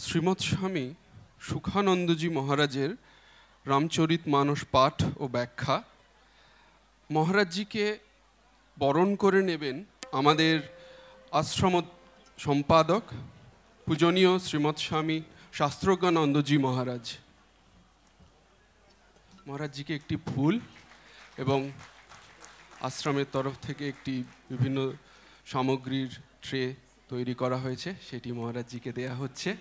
শ্রীমৎ স্বামী সুখানন্দজি মহারাজের রামচরিত মানস পাঠ ও ব্যাখ্যা। মহারাজজিকে বরণ করে নেবেন আমাদের আশ্রম সম্পাদক পূজনীয় শ্রীমৎ স্বামী শাস্ত্রজ্ঞানন্দজি মহারাজ। মহারাজজিকে একটি ফুল এবং আশ্রমের তরফ থেকে একটি বিভিন্ন সামগ্রীর ট্রে তৈরি করা হয়েছে, সেটি মহারাজজিকে দেয়া হচ্ছে।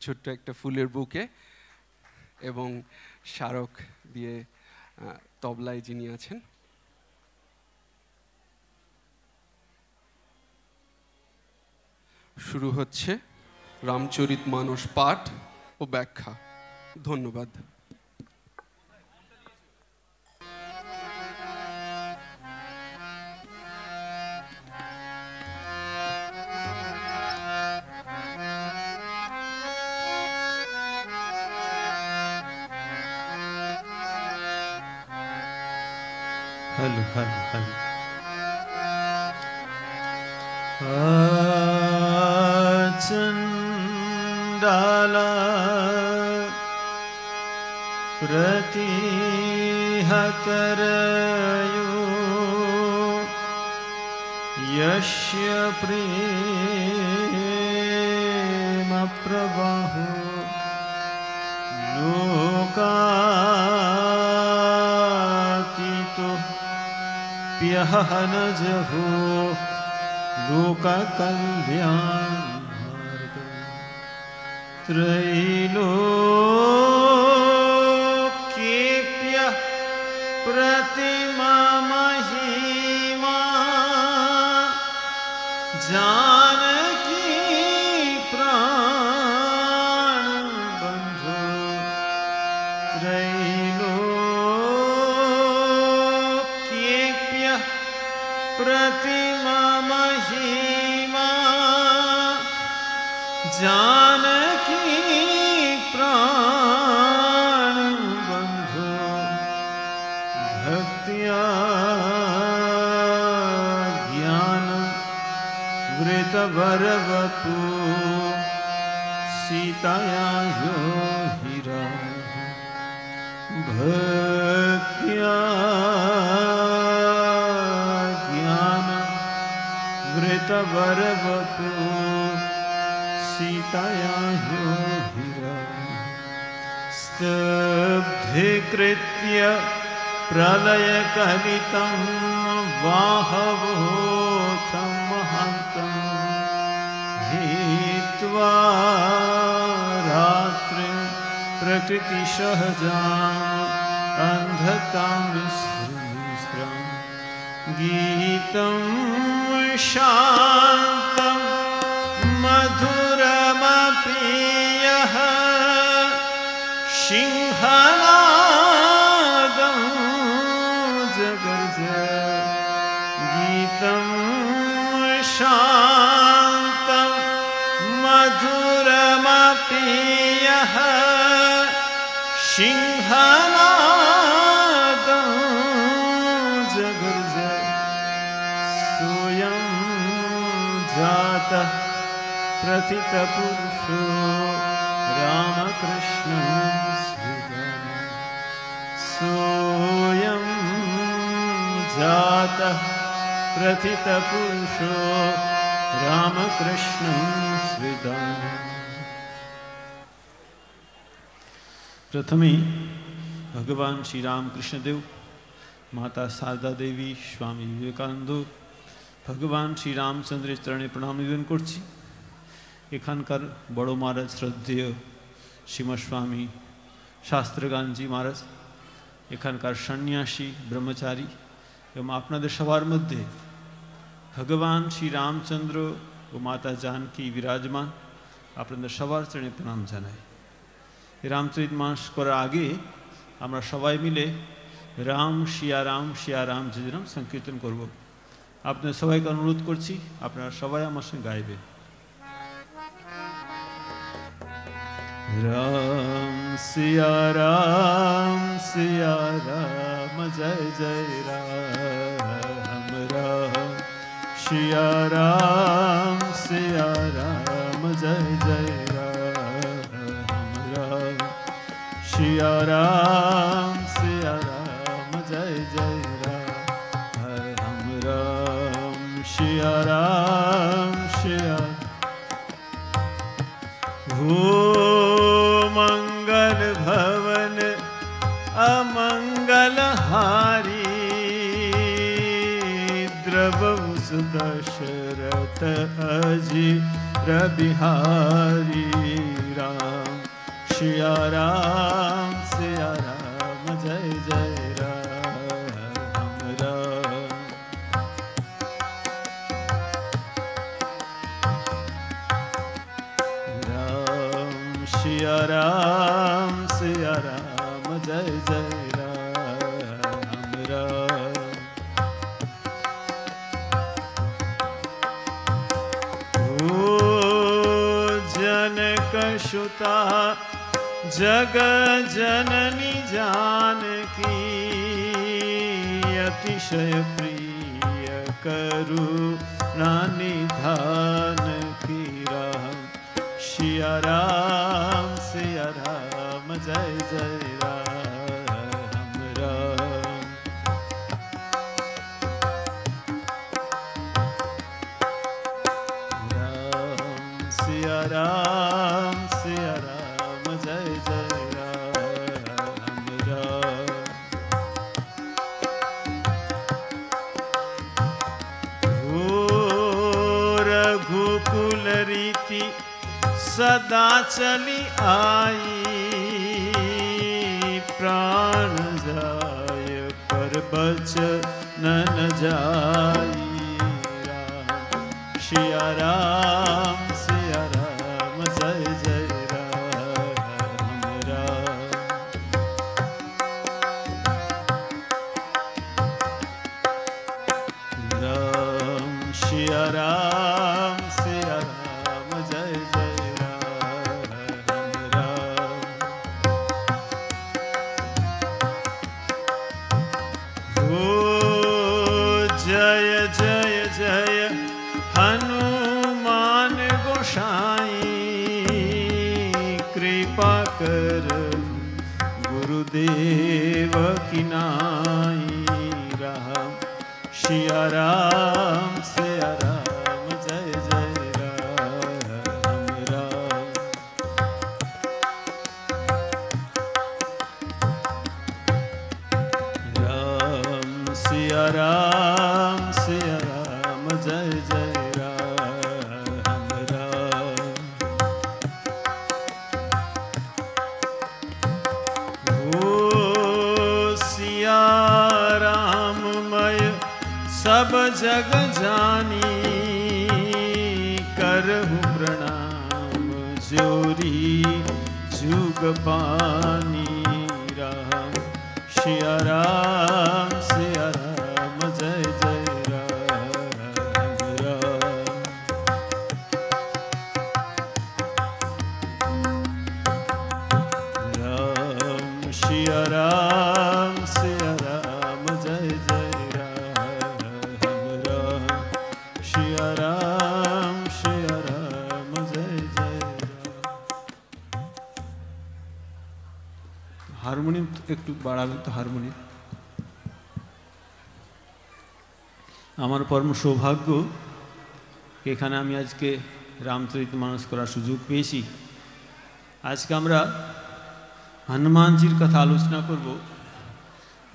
ছোট্ট একটা ফুলের বুকে এবং স্মারক দিয়ে তবলায় যিনি আছেন। শুরু হচ্ছে রামচরিত মানস পাঠ ও ব্যাখ্যা। ধন্যবাদ। हलो हलो हलो चंडाला प्रतिहतरयो यस्य प्रेम प्रबाहो न जहो लोक कल्याण त्रैलोक्येप्य प्रतिमा महिमा जानकी प्राण बंधु प्रतिमा महिमा जानकी प्राण बंधु भक्त्या ज्ञान वृत वरवपु सीताया यो हीरा भक्त्या वरवपु सीताया यो हीरा स्तब्धीकृत्य प्रलयकलितं वाहवोऽथं महान्तं हित्वा रात्रिं प्रकृतिसहजाम् अन्धतां विस्मृतिं गीतं शान्तं मधुरमप्रियः सिंहनादं जगर्ज गीतं शान्तं मधुरमप्रियः सिंहनादं जगर्ज सोऽयं जातः प्रथितपुरुषो रामकृष्णं स्मृतं सोऽयं जातः प्रथितपुरुषो रामकृष्णं स्मृतं। प्रथमे भगवान श्री रामकृष्ण देव, माता शारदा देवी, स्वामी विवेकानंद, भगवान श्री रामचंद्र चरणे प्रणाम निवेदन करছি। এখানকার বড় মহারাজ শ্রদ্ধেয় শ্রীমৎ স্বামী শাস্ত্রজ্ঞানজি মহারাজ, এখানকার সন্ন্যাসী ব্রহ্মচারী এবং আপনাদের সবার মধ্যে ভগবান শ্রী রামচন্দ্র ও মাতা জানকী বিরাজমান, আপনাদের সবার চরণে প্রণাম জানাই। রামচরিত মানস করার আগে আমরা সবাই মিলে রাম শিয়া রাম জয় রাম সংকীর্তন করব। আপনাদের সবাইকে অনুরোধ করছি, আপনারা সবাই আমার সঙ্গে গাইবেন। राम सिया राम जय जय राम राम सिया राम जय जय राम राम सिया राम जय जय राम राम सिया राम हो मंगल भवन अमंगल हारी द्रवस दशरथ अजीर बिहारी राम सिया राम जय जय राम राम सिया राम जय जय राम राम ओ जनक सुता जग जननी जानकी अतिशय प्रिय करुणा निधान की राम सिया राम जय जय राम राम राम सिया राम जय जय राम राम हो रघुकुल रीति सदा चली आई प्राण जाय पर बचन न जाई राम सिया राम जय जय राम राम राम सिया राम जय जय राम राम हो जय जय जय हनुमान गोसाई कृपा कर गुरुदेव की नाई राम सिया राम जय जय राम राम राम सिया राम जय जय राम राम हो सिया राममय सब जग जानी करहु प्रणाम जोरी जुग पानी राम सिया राम जय जय राम राम राम सिया राम जय जय राम राम सिया राम जय जय राम हारमोनियम একটু বাড়াবেন তো হারমোনিয়াম আমার পরম সৌভাগ্য এখানে আমি আজকে রামচরিতমানস করার সুযোগ পেয়েছি আজকে আমরা হনুমানজির কথা আলোচনা করব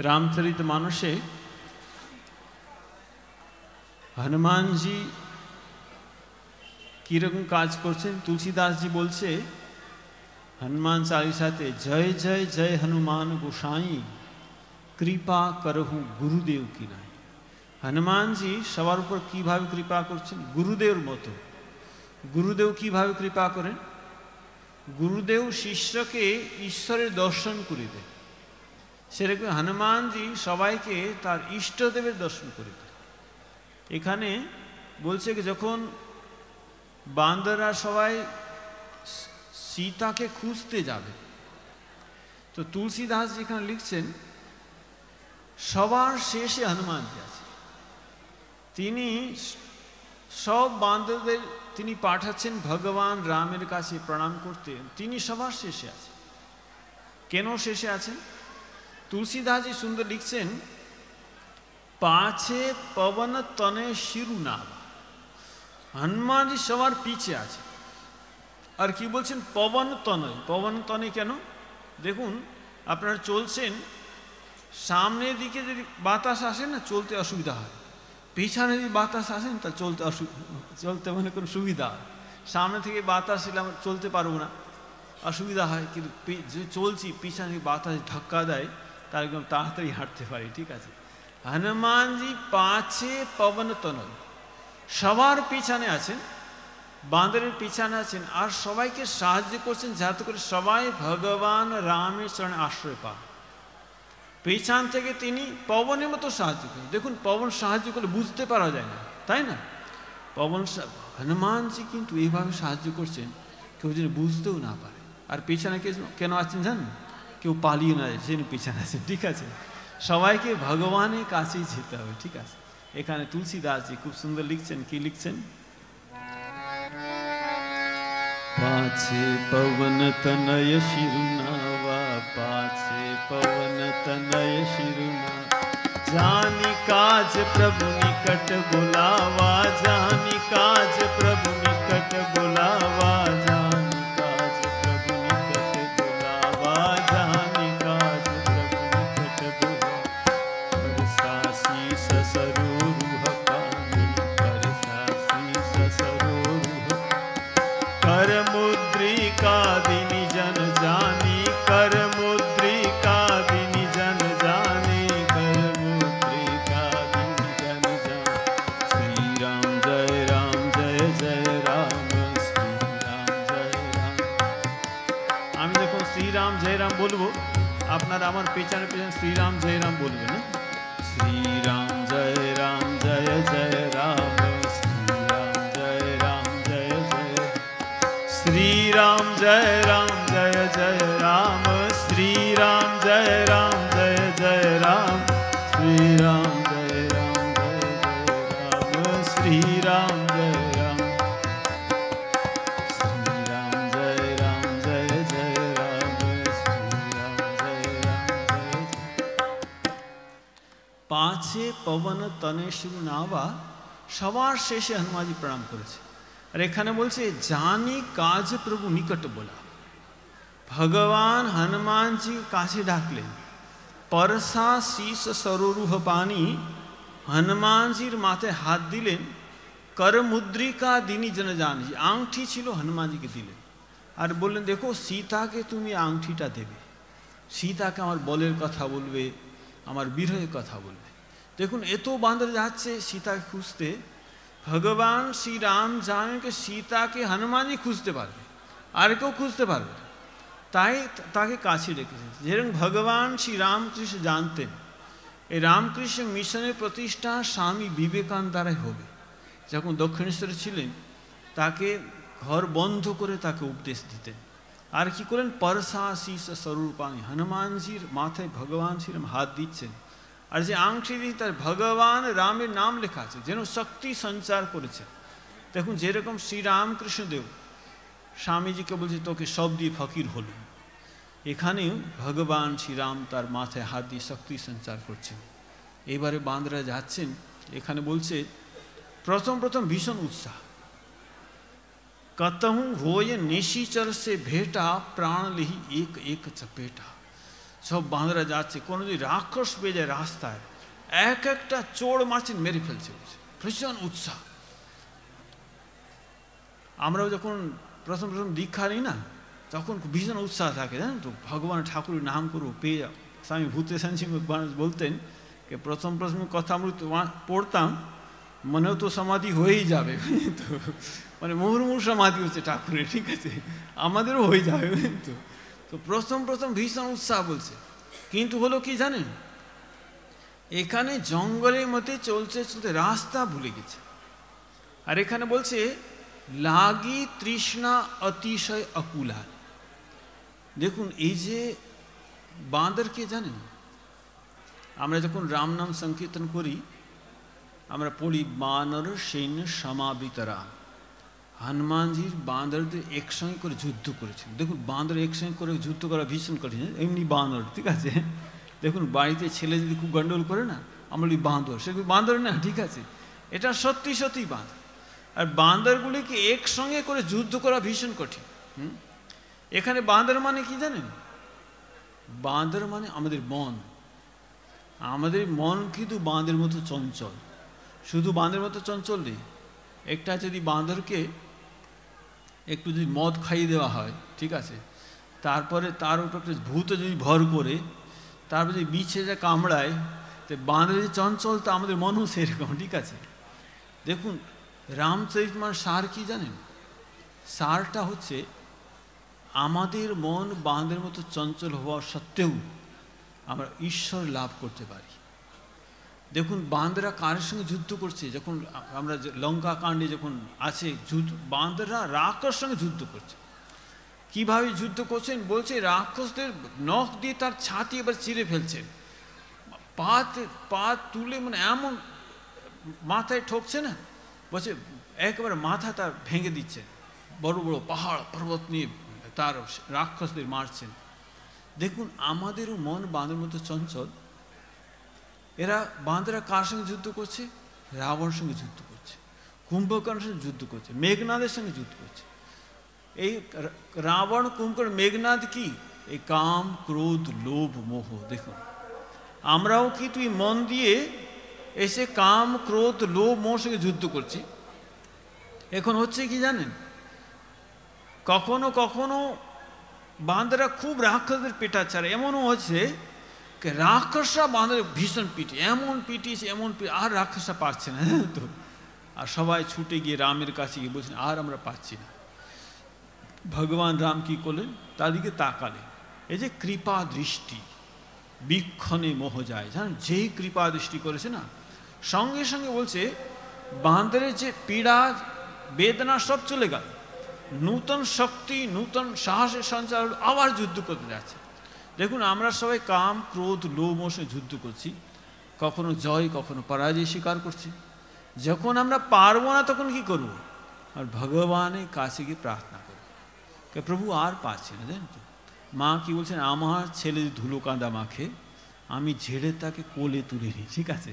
রামচরিতমানসে হনুমানজি কীরকম কাজ করছেন তুলসীদাসজি বলছে हनुमान चालीसाते जय जय जय हनुमान गोसाई कृपा करहु गुरुदेव की नाई हनुमान जी सवार ऊपर কিভাবে কৃপা করছেন গুরুদেবের মতো গুরুদেব কিভাবে কৃপা করেন গুরুদেব শিষ্যকে ঈশ্বরের দর্শন করে দেন সেরকম হনুমানজি সবাইকে তার ইষ্টদেবের দর্শন করে দেন এখানে বলছে যে যখন বান্দররা সবাই সীতাকে খুঁজতে যাবে। তো তুলসীদাস যেখানে লিখছেন সবার শেষে হনুমানজি আছে। তিনি সব বান্ধবদের তিনি পাঠাচ্ছেন ভগবান রামের কাছে প্রণাম করতে, তিনি সবার শেষে আছেন। কেন শেষে আছেন? তুলসীদাসজি সুন্দর লিখছেন, পাছে পবন তনে শিরুনাভ। হনুমানজি সবার পিছে আছে। আর কি বলছেন? পবন তনে। পবন তনে কেন? দেখুন, আপনারা চলছেন, সামনের দিকে যদি বাতাস আসে না চলতে অসুবিধা হয়, পিছনে যদি বাতাস আসেন তা চলতে মানে কোনো সুবিধা হয়। সামনে থেকে বাতাস এলে আমরা চলতে পারবো না, অসুবিধা হয়। কিন্তু যে চলছি পিছনে বাতাস ধাক্কা দেয় তার একদম তাড়াতাড়ি হাঁটতে পারি। ঠিক আছে, হনুমানজি পাছে পবন তনয়, সবার পিছনে আছেন, বাঁদরের পিছনে আছেন, আর সবাইকে সাহায্য করছেন যাতে করে সবাই ভগবান রামের চরণে আশ্রয় পান। পেছন থেকে তিনি পবনের মতো সাহায্য করেন। দেখুন, পবন সাহায্য করলে বুঝতে পারা যায় না, তাই না? হনুমানজি কিন্তু এইভাবে সাহায্য করছেন কেউ যেন বুঝতেও না পারে। আর পেছনে কেন আছেন জানেন? কেউ পালিয়ে না যায়, সেজন্য পেছনে আছেন। ঠিক আছে, সবাইকে ভগবানের কাছেই যেতে হবে। ঠিক আছে, এখানে তুলসীদাসজি খুব সুন্দর লিখছেন। কি লিখছেন? पाछे पवन तनय शिरुनावा, पाछे पवन तनय शिरुना, जानी काज प्रभु निकट बुलावा, जानी काज प्रभु निकट बुलावा, जानी काज प्रभु निकट बुलावा, जानी काज प्रभु निकट बुलावा। परसासी ससरूह पानी, परसासी ससरूह, कर मुद्रिका दिनि जन जानी, कर मुद्रिका दिनि जन जानी, कर मुद्रिका दिनि जन जानी। श्री राम जय राम, जय जय राम, श्री राम जय राम। আমি যখন শ্রীরাম জয় রাম বলবো, আপনারা আমার পেছনে পেছনে শ্রীরাম জয় রাম বলবেন। না, শ্রীরাম জয় রাম, জয় জয় রাম, শ্রীরাম জয় রাম, জয় জয়, श्री राम जय राम, जय जय राम, श्री राम जय राम, जय जय राम, श्री राम जय राम, जय जय राम, श्री राम जय राम, श्री राम जय राम, जय जय राम, श्री राम जय राम, जय जय। पाछे पवन तने शिरुनावा, সবার শেষে হনুমানজি প্রণাম করেছে। আর এখানে বলছে জানি কাজ প্রভু নিকট বলা, ভগবান হনুমানজি কাছে ডাকলেন। পরশা শীষ সরোরুহ পানি, হনুমানজির মাথায় হাত দিলেন। কর মুদ্রিকা দিনী জন জানি, আংটি ছিল হনুমানজিকে দিলেন আর বললেন, দেখো সীতাকে তুমি আংটিটা দেবে, সীতাকে আমার বলের কথা বলবে, আমার বিরহের কথা বলবে। দেখুন, এত বান্দর যাচ্ছে সীতাকে খুঁজতে, ভগবান শ্রী রাম জানেন যে সীতাকে হনুমানজি খুঁজতে পারবে, আর কেউ খুঁজতে পারবে, তাই তাকে কাছে রেখেছেন। যেরকম ভগবান শ্রী রামকৃষ্ণ জানতেন এই রামকৃষ্ণ মিশনের প্রতিষ্ঠা স্বামী বিবেকানন্দ দ্বারাই হবে। যখন দক্ষিণেশ্বরে ছিলেন তাকে ঘর বন্ধ করে তাকে উপদেশ দিতেন। আর কি করেন? পরশা শীষ স্বরূপানি, হনুমানজির মাথায় ভগবান শ্রীরাম হাত দিচ্ছেন, আর যে আংটি দিয়ে তার ভগবান রামের নাম লেখা আছে, যেন শক্তি সঞ্চার করেছে। দেখুন, যেরকম শ্রীরামকৃষ্ণদেব স্বামীজিকে বলছে তোকে সব দিয়ে ফকির হলো, এখানেও ভগবান শ্রীরাম তার মাথায় হাত দিয়ে শক্তি সঞ্চার করছেন। এবারে বান্দরা যাচ্ছেন, এখানে বলছে প্রথম প্রথম ভীষণ উৎসাহ। কতহু হোয় নিশিচর সে ভেটা, প্রাণ লিহি এক এক চপেটা। সব বাঁদরা যাচ্ছে, কোনো যদি রাক্ষস পেয়ে যায় রাস্তায়, এক একটা চোর মারছেন, মেরে ফেলছে, ভীষণ উৎসাহ। আমরাও যখন প্রথম প্রথম দীক্ষা নিই না, তখন ভীষণ উৎসাহ থাকে, জানেন তো, ভগবান ঠাকুরের নাম করবো, পেয়ে যাও। স্বামী ভূতেশান সিংহ বলতেন যে প্রথম প্রথম কথা আমরা পড়তাম, মনেও তো সমাধি হয়েই যাবে, তো মানে মুহুর্মুহু সমাধি হচ্ছে ঠাকুরের, ঠিক আছে, আমাদেরও হয়ে যাবে। তো প্রথম প্রথম ভীষণ উৎসাহ বলছে, কিন্তু হলো কি জানেন, এখানে জঙ্গলের মধ্যে চলতে চলতে রাস্তা ভুলে গেছে। আর এখানে বলছে লাগি তৃষ্ণা অতিশয় অকুলা, দেখুন এই যে বাঁদর কে জানেন? আমরা যখন রাম নাম সংকীর্তন করি আমরা পড়ি বানর সৈন্য সমাবিতরা। হনুমানজির বাঁদরদের একসঙ্গে করে যুদ্ধ করেছেন। দেখুন বাঁদর একসঙ্গে করে যুদ্ধ করা ভীষণ কঠিন, এমনি বাঁদর, ঠিক আছে? দেখুন বাড়িতে ছেলে যদি খুব গন্ডগোল করে না, আমরা বলি বাঁদর, সে বাঁদর না, ঠিক আছে? এটা সত্যি সত্যি বাঁদর। আর বাঁদরগুলিকে একসঙ্গে করে যুদ্ধ করা ভীষণ কঠিন। এখানে বাঁদর মানে কি জানেন? বাঁদর মানে আমাদের মন। আমাদের মন কিন্তু বাঁদরের মতো চঞ্চল। শুধু বাঁদরের মতো চঞ্চল নেই, একটা যদি বাঁদরকে একটু যদি মদ খাইয়ে দেওয়া হয়, ঠিক আছে, তারপরে তার উপর একটা ভূত যদি ভর করে তারপর যদি বিছে যা কামড়ায়, তো বাঁদরের চঞ্চল তো আমাদের মনও সেরকম, ঠিক আছে? দেখুন রামচরিতমানস সার কি জানেন? সারটা হচ্ছে আমাদের মন বাঁদরের মতো চঞ্চল হওয়া সত্ত্বেও আমরা ঈশ্বর লাভ করতে পারি। দেখুন বাঁদরা কার সঙ্গে যুদ্ধ করছে? যখন আমরা লঙ্কা কাণ্ডে যখন আছে যুদ্ধ, বাঁদরা রাক্ষসের সঙ্গে যুদ্ধ করছে। কিভাবে যুদ্ধ করছেন বলছে, রাক্ষসদের নখ দিয়ে তার ছাতি এবার চিরে ফেলছেন, পা তুলে মানে এমন মাথায় ঠকছে না, বলছে একেবারে মাথা তার ভেঙে দিচ্ছে, বড় বড় পাহাড় পর্বত নিয়ে তার রাক্ষসদের মারছেন। দেখুন আমাদেরও মন বাঁদরের মতো চঞ্চল। এরা বাঁদরা কার সঙ্গে যুদ্ধ করছে? রাবণের সঙ্গে যুদ্ধ করছে, কুম্ভকর্ণের সঙ্গে যুদ্ধ করছে, মেঘনাদের সঙ্গে যুদ্ধ করছে। এই রাবণ, কুম্ভকর্ণ, মেঘনাদ কি? এই কাম ক্রোধ লোভ মোহ। দেখুন আমরাও কি তুই মন দিয়ে এসে কাম ক্রোধ লোভ মোহ সঙ্গে যুদ্ধ করছি। এখন হচ্ছে কি জানেন, কখনো কখনো বাঁদরা খুব রাক্ষসদের পেটাচ্ছে, আর এমনও হচ্ছে রাক্ষসরা বাঁদরের ভীষণ পিটি, এমন পিটিয়েছে এমন আর রাক্ষসরা পারছে না তো, আর সবাই ছুটে গিয়ে রামের কাছে গিয়ে বলছেন আর আমরা পাচ্ছি না। ভগবান রাম কি করলেন? তাদেরকে তাকালেন, এই যে কৃপা দৃষ্টি, বিক্ষণে মোহ যায়, জানেন? যেই কৃপা দৃষ্টি করেছে না, সঙ্গে সঙ্গে বলছে বাঁদরের যে পীড়া বেদনা সব চলে গেল, নূতন শক্তি নূতন সাহসের সঞ্চার, আবার যুদ্ধ করতে যাচ্ছে। দেখুন আমরা সবাই কাম ক্রোধ লোভ মোহে যুদ্ধ করছি, কখনো জয় কখনো পরাজয় স্বীকার করছি। যখন আমরা পারবো না তখন কি করব? আর ভগবানের কাছে গিয়ে প্রার্থনা করবো, প্রভু আর পাচ্ছি না, জানেন তো? মা কি বলছেন, আমার ছেলে ধুলো কাঁদা মাখে, আমি ঝেড়ে তাকে কোলে তুলে নিই, ঠিক আছে?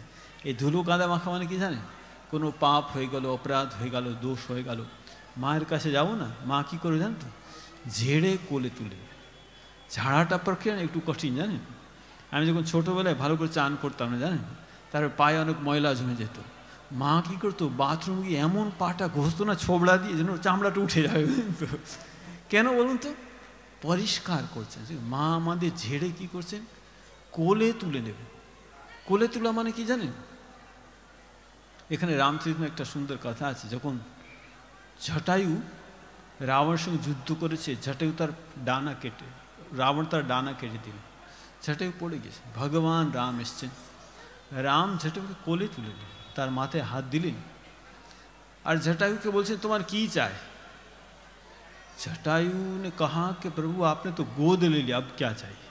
এই ধুলো কাঁদা মাখা মানে কি জানেন? কোনো পাপ হয়ে গেল, অপরাধ হয়ে গেল, দোষ হয়ে গেল, মায়ের কাছে যাবো না, মা কি করে জানেন তো? ঝেড়ে কোলে তুলে। ঝাড়াটা প্রক্রিয়া একটু কঠিন, জানেন? আমি যখন ছোটোবেলায় ভালো করে চান করতাম না, জানেন, তারপর পায়ে অনেক ময়লা জমে যেত, মা কী করতো, বাথরুম গিয়ে এমন পাটা ঘষতো না ছোবড়া দিয়ে, যেন চামড়াটা উঠে যাবে। কেন বলুন তো? পরিষ্কার করছেন। মা আমাদের ঝেড়ে কি করছেন? কোলে তুলে নেবে। কোলে তোলা মানে কি জানেন? এখানে রামচরিতমে একটা সুন্দর কথা আছে, যখন জটায়ু রাবণের সঙ্গে যুদ্ধ করেছে, জটায়ু তার ডানা কেটে, রাবণ তার ডানা কেটে দিল, জটায়ু পড়ে গেছে, ভগবান রাম এসছেন, রাম জটায়ুকে কোলে তুলে নিলেন, তার মাথায় হাত দিলেন, আর जटायु के बोलते तुम्हारा की चाहे? जटायु ने कहा कि प्रभु आपने तो गोद ले लिया, अब क्या चाहिए?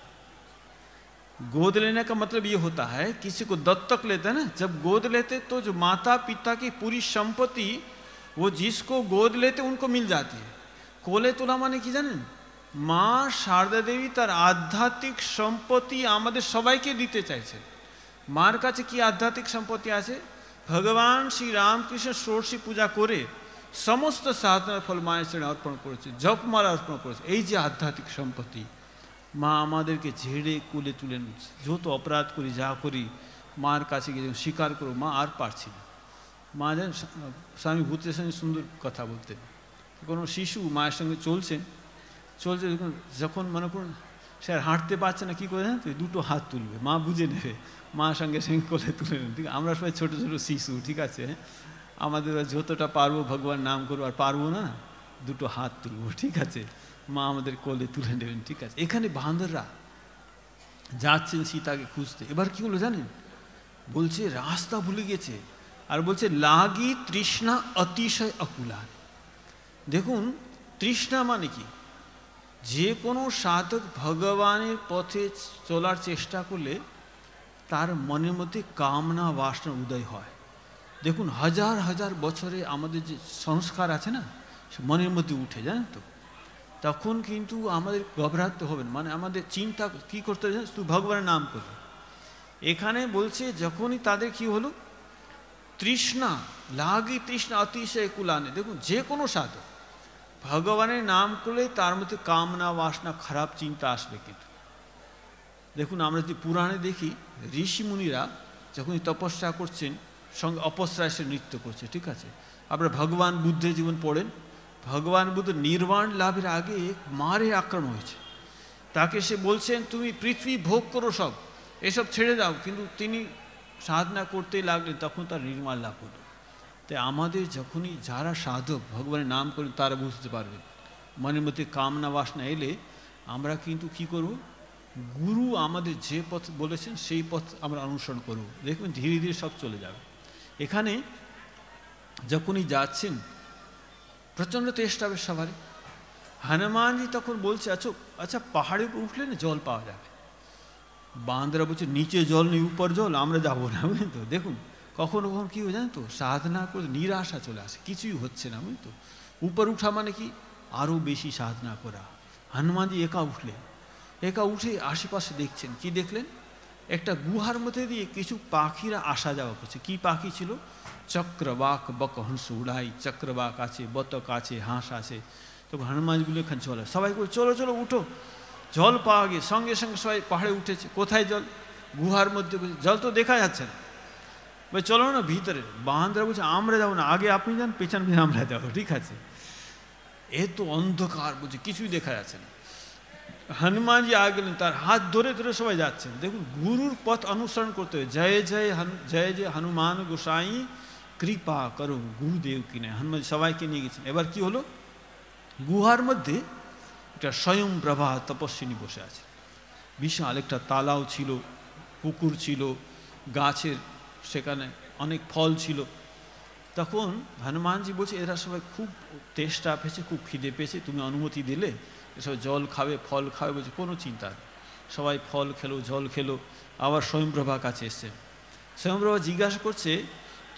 गोद लेने का मतलब ये होता है, किसी को दत्तक लेते हैं ना, जब गोद लेते तो जो माता पिता की पूरी संपत्ति वो जिसको गोद लेते उनको मिल जाती है। कोले तुला माने की जानें? মা শারদা দেবী তার আধ্যাত্মিক সম্পত্তি আমাদের সবাইকে দিতে চাইছেন। মার কাছে কি আধ্যাত্মিক সম্পত্তি আছে? ভগবান শ্রী রামকৃষ্ণ ষোড়শী পূজা করে সমস্ত সাধনার ফল মায়ের চরণে অর্পণ করেছে, জপমালা অর্পণ করেছে। এই যে আধ্যাত্মিক সম্পত্তি, মা আমাদেরকে ঝেড়ে কুলে তুলে নিচ্ছে। যত অপরাধ করি যা করি মার কাছে গিয়ে স্বীকার করো, মা আর পারছি না। মা যেন স্বামী ভূতের সঙ্গে সুন্দর কথা বলতেন। কোনো শিশু মায়ের সঙ্গে চলছে যখন মনে করুন সে আর হাঁটতে পারছে না, কী করে জানেন তো? দুটো হাত তুলবে, মা বুঝে নেবে, মা সঙ্গে সঙ্গে কোলে তুলে নেবে। ঠিক, আমরা সবাই ছোটো ছোটো শিশু, ঠিক আছে, আমাদের যতটা পারবো ভগবান নাম করবো, আর পারবো না দুটো হাত তুলবো, ঠিক আছে, মা আমাদের কোলে তুলে নেবেন, ঠিক আছে। এখানে বাঁদররা যাচ্ছেন সীতাকে খুঁজতে, এবার কি হলো জানেন? বলছে রাস্তা ভুলে গেছে, আর বলছে লাগি তৃষ্ণা অতিশয় অকুলান। দেখুন তৃষ্ণা মানে কি? যে কোনো সাধক ভগবানের পথে চলার চেষ্টা করলে তার মনের মধ্যে কামনা বাসনা উদয় হয়। দেখুন হাজার হাজার বছরে আমাদের যে সংস্কার আছে না, সে মনের মধ্যে উঠে, জানেন তো, তখন কিন্তু আমাদের ঘবরাতে হবে না, মানে আমাদের চিন্তা কী করতে হবে, শুধু ভগবানের নাম করবে। এখানে বলছে যখনই তাদের কি হলো, তৃষ্ণা লাগি, তৃষ্ণা অতিশয় কুলানে। দেখুন যে কোনো সাধক ভগবানের নাম করলে তার মধ্যে কামনা বাসনা খারাপ চিন্তা আসবে। কিন্তু দেখুন আমরা যদি পুরাণে দেখি, ঋষি মুনিরা যখনই তপস্যা করছেন সঙ্গে অপসরায় সে নৃত্য করছে, ঠিক আছে। আপনারা ভগবান বুদ্ধের জীবন পড়েন, ভগবান বুদ্ধ নির্বাণ লাভের আগে মারে আক্রমণ হয়েছে, তাকে সে বলছেন তুমি পৃথিবী ভোগ করো, সব এসব ছেড়ে দাও, কিন্তু তিনি সাধনা করতে লাগলেন, তখন তার নির্মাণ লাভ হলো। তাই আমাদের যখনই যারা সাধক ভগবানের নাম করেন তারা বুঝতে পারবেন মনের মধ্যে কামনা বাসনা এলে আমরা কিন্তু কি করব, গুরু আমাদের যে পথ বলেছেন সেই পথ আমরা অনুসরণ করব, দেখবেন ধীরে ধীরে সব চলে যাবে। এখানে যখনই যাচ্ছেন প্রচণ্ড তেষ্টা হবে সবারই। হনুমানজি তখন বলছে আচ্ছা পাহাড়ে উপর উঠলে না জল পাওয়া যাবে। বান্দরা বলছে নিচে জল নেই উপর জল, আমরা যাবো না, বুঝলেন তো। দেখুন কখনো কখন কী হয় জানেন তো, সাধনা করে নিরাশা চলে আসে, কিছুই হচ্ছে না, বুঝলেন তো। উপর উঠা মানে কি, আরও বেশি সাধনা করা। হনুমানজি একা উঠলেন, একা উঠে আশেপাশে দেখছেন, কি দেখলেন, একটা গুহার মধ্যে দিয়ে কিছু পাখিরা আসা যাওয়া করছে। কি পাখি ছিল, চক্রবাক, বক, হংস উড়াই, চক্রবাক আছে, বতক আছে, হাঁস আছে। তো হনুমানজিগুলো এখানে চলে, সবাই করে চলো চলো উঠো, জল পাওয়া গিয়ে সঙ্গে সঙ্গে সবাই পাহাড়ে উঠেছে। কোথায় জল, গুহার মধ্যে, জল তো দেখা যাচ্ছে না, বলে চলো না ভিতরে। বান্দরা বলছে আমরা যাবো না, আগে আপনি যান, পেছন পেছন আমরা যাবো, ঠিক আছে। এ তো অন্ধকার, বলছে কিছুই দেখা যাচ্ছে না। হনুমানজি আগে গেলেন, তার হাত ধরে ধরে সবাই যাচ্ছেন। দেখুন গুরুর পথ অনুসরণ করতে হবে। জয় জয় জয় জয় হনুমান গোসাই কৃপা করো গুরুদেব কিনে। হনুমান সবাইকে নিয়ে গেছেন। এবার কি হলো, গুহার মধ্যে একটা স্বয়ং প্রভা তপস্বিনী বসে আছে। বিশাল একটা তালাও ছিল, পুকুর ছিল, গাছের সেখানে অনেক ফল ছিল। তখন হনুমানজি বলছে এরা সবাই খুব তেষ্টা পেয়েছে, খুব খিদে পেয়েছে, তুমি অনুমতি দিলে এসব জল খাবে, ফল খাবে। বলছে কোনো চিন্তা নেই। সবাই ফল খেলো, জল খেলো। আবার স্বয়ংপ্রভার কাছে এসছে। স্বয়ংপ্রভা জিজ্ঞাসা করছে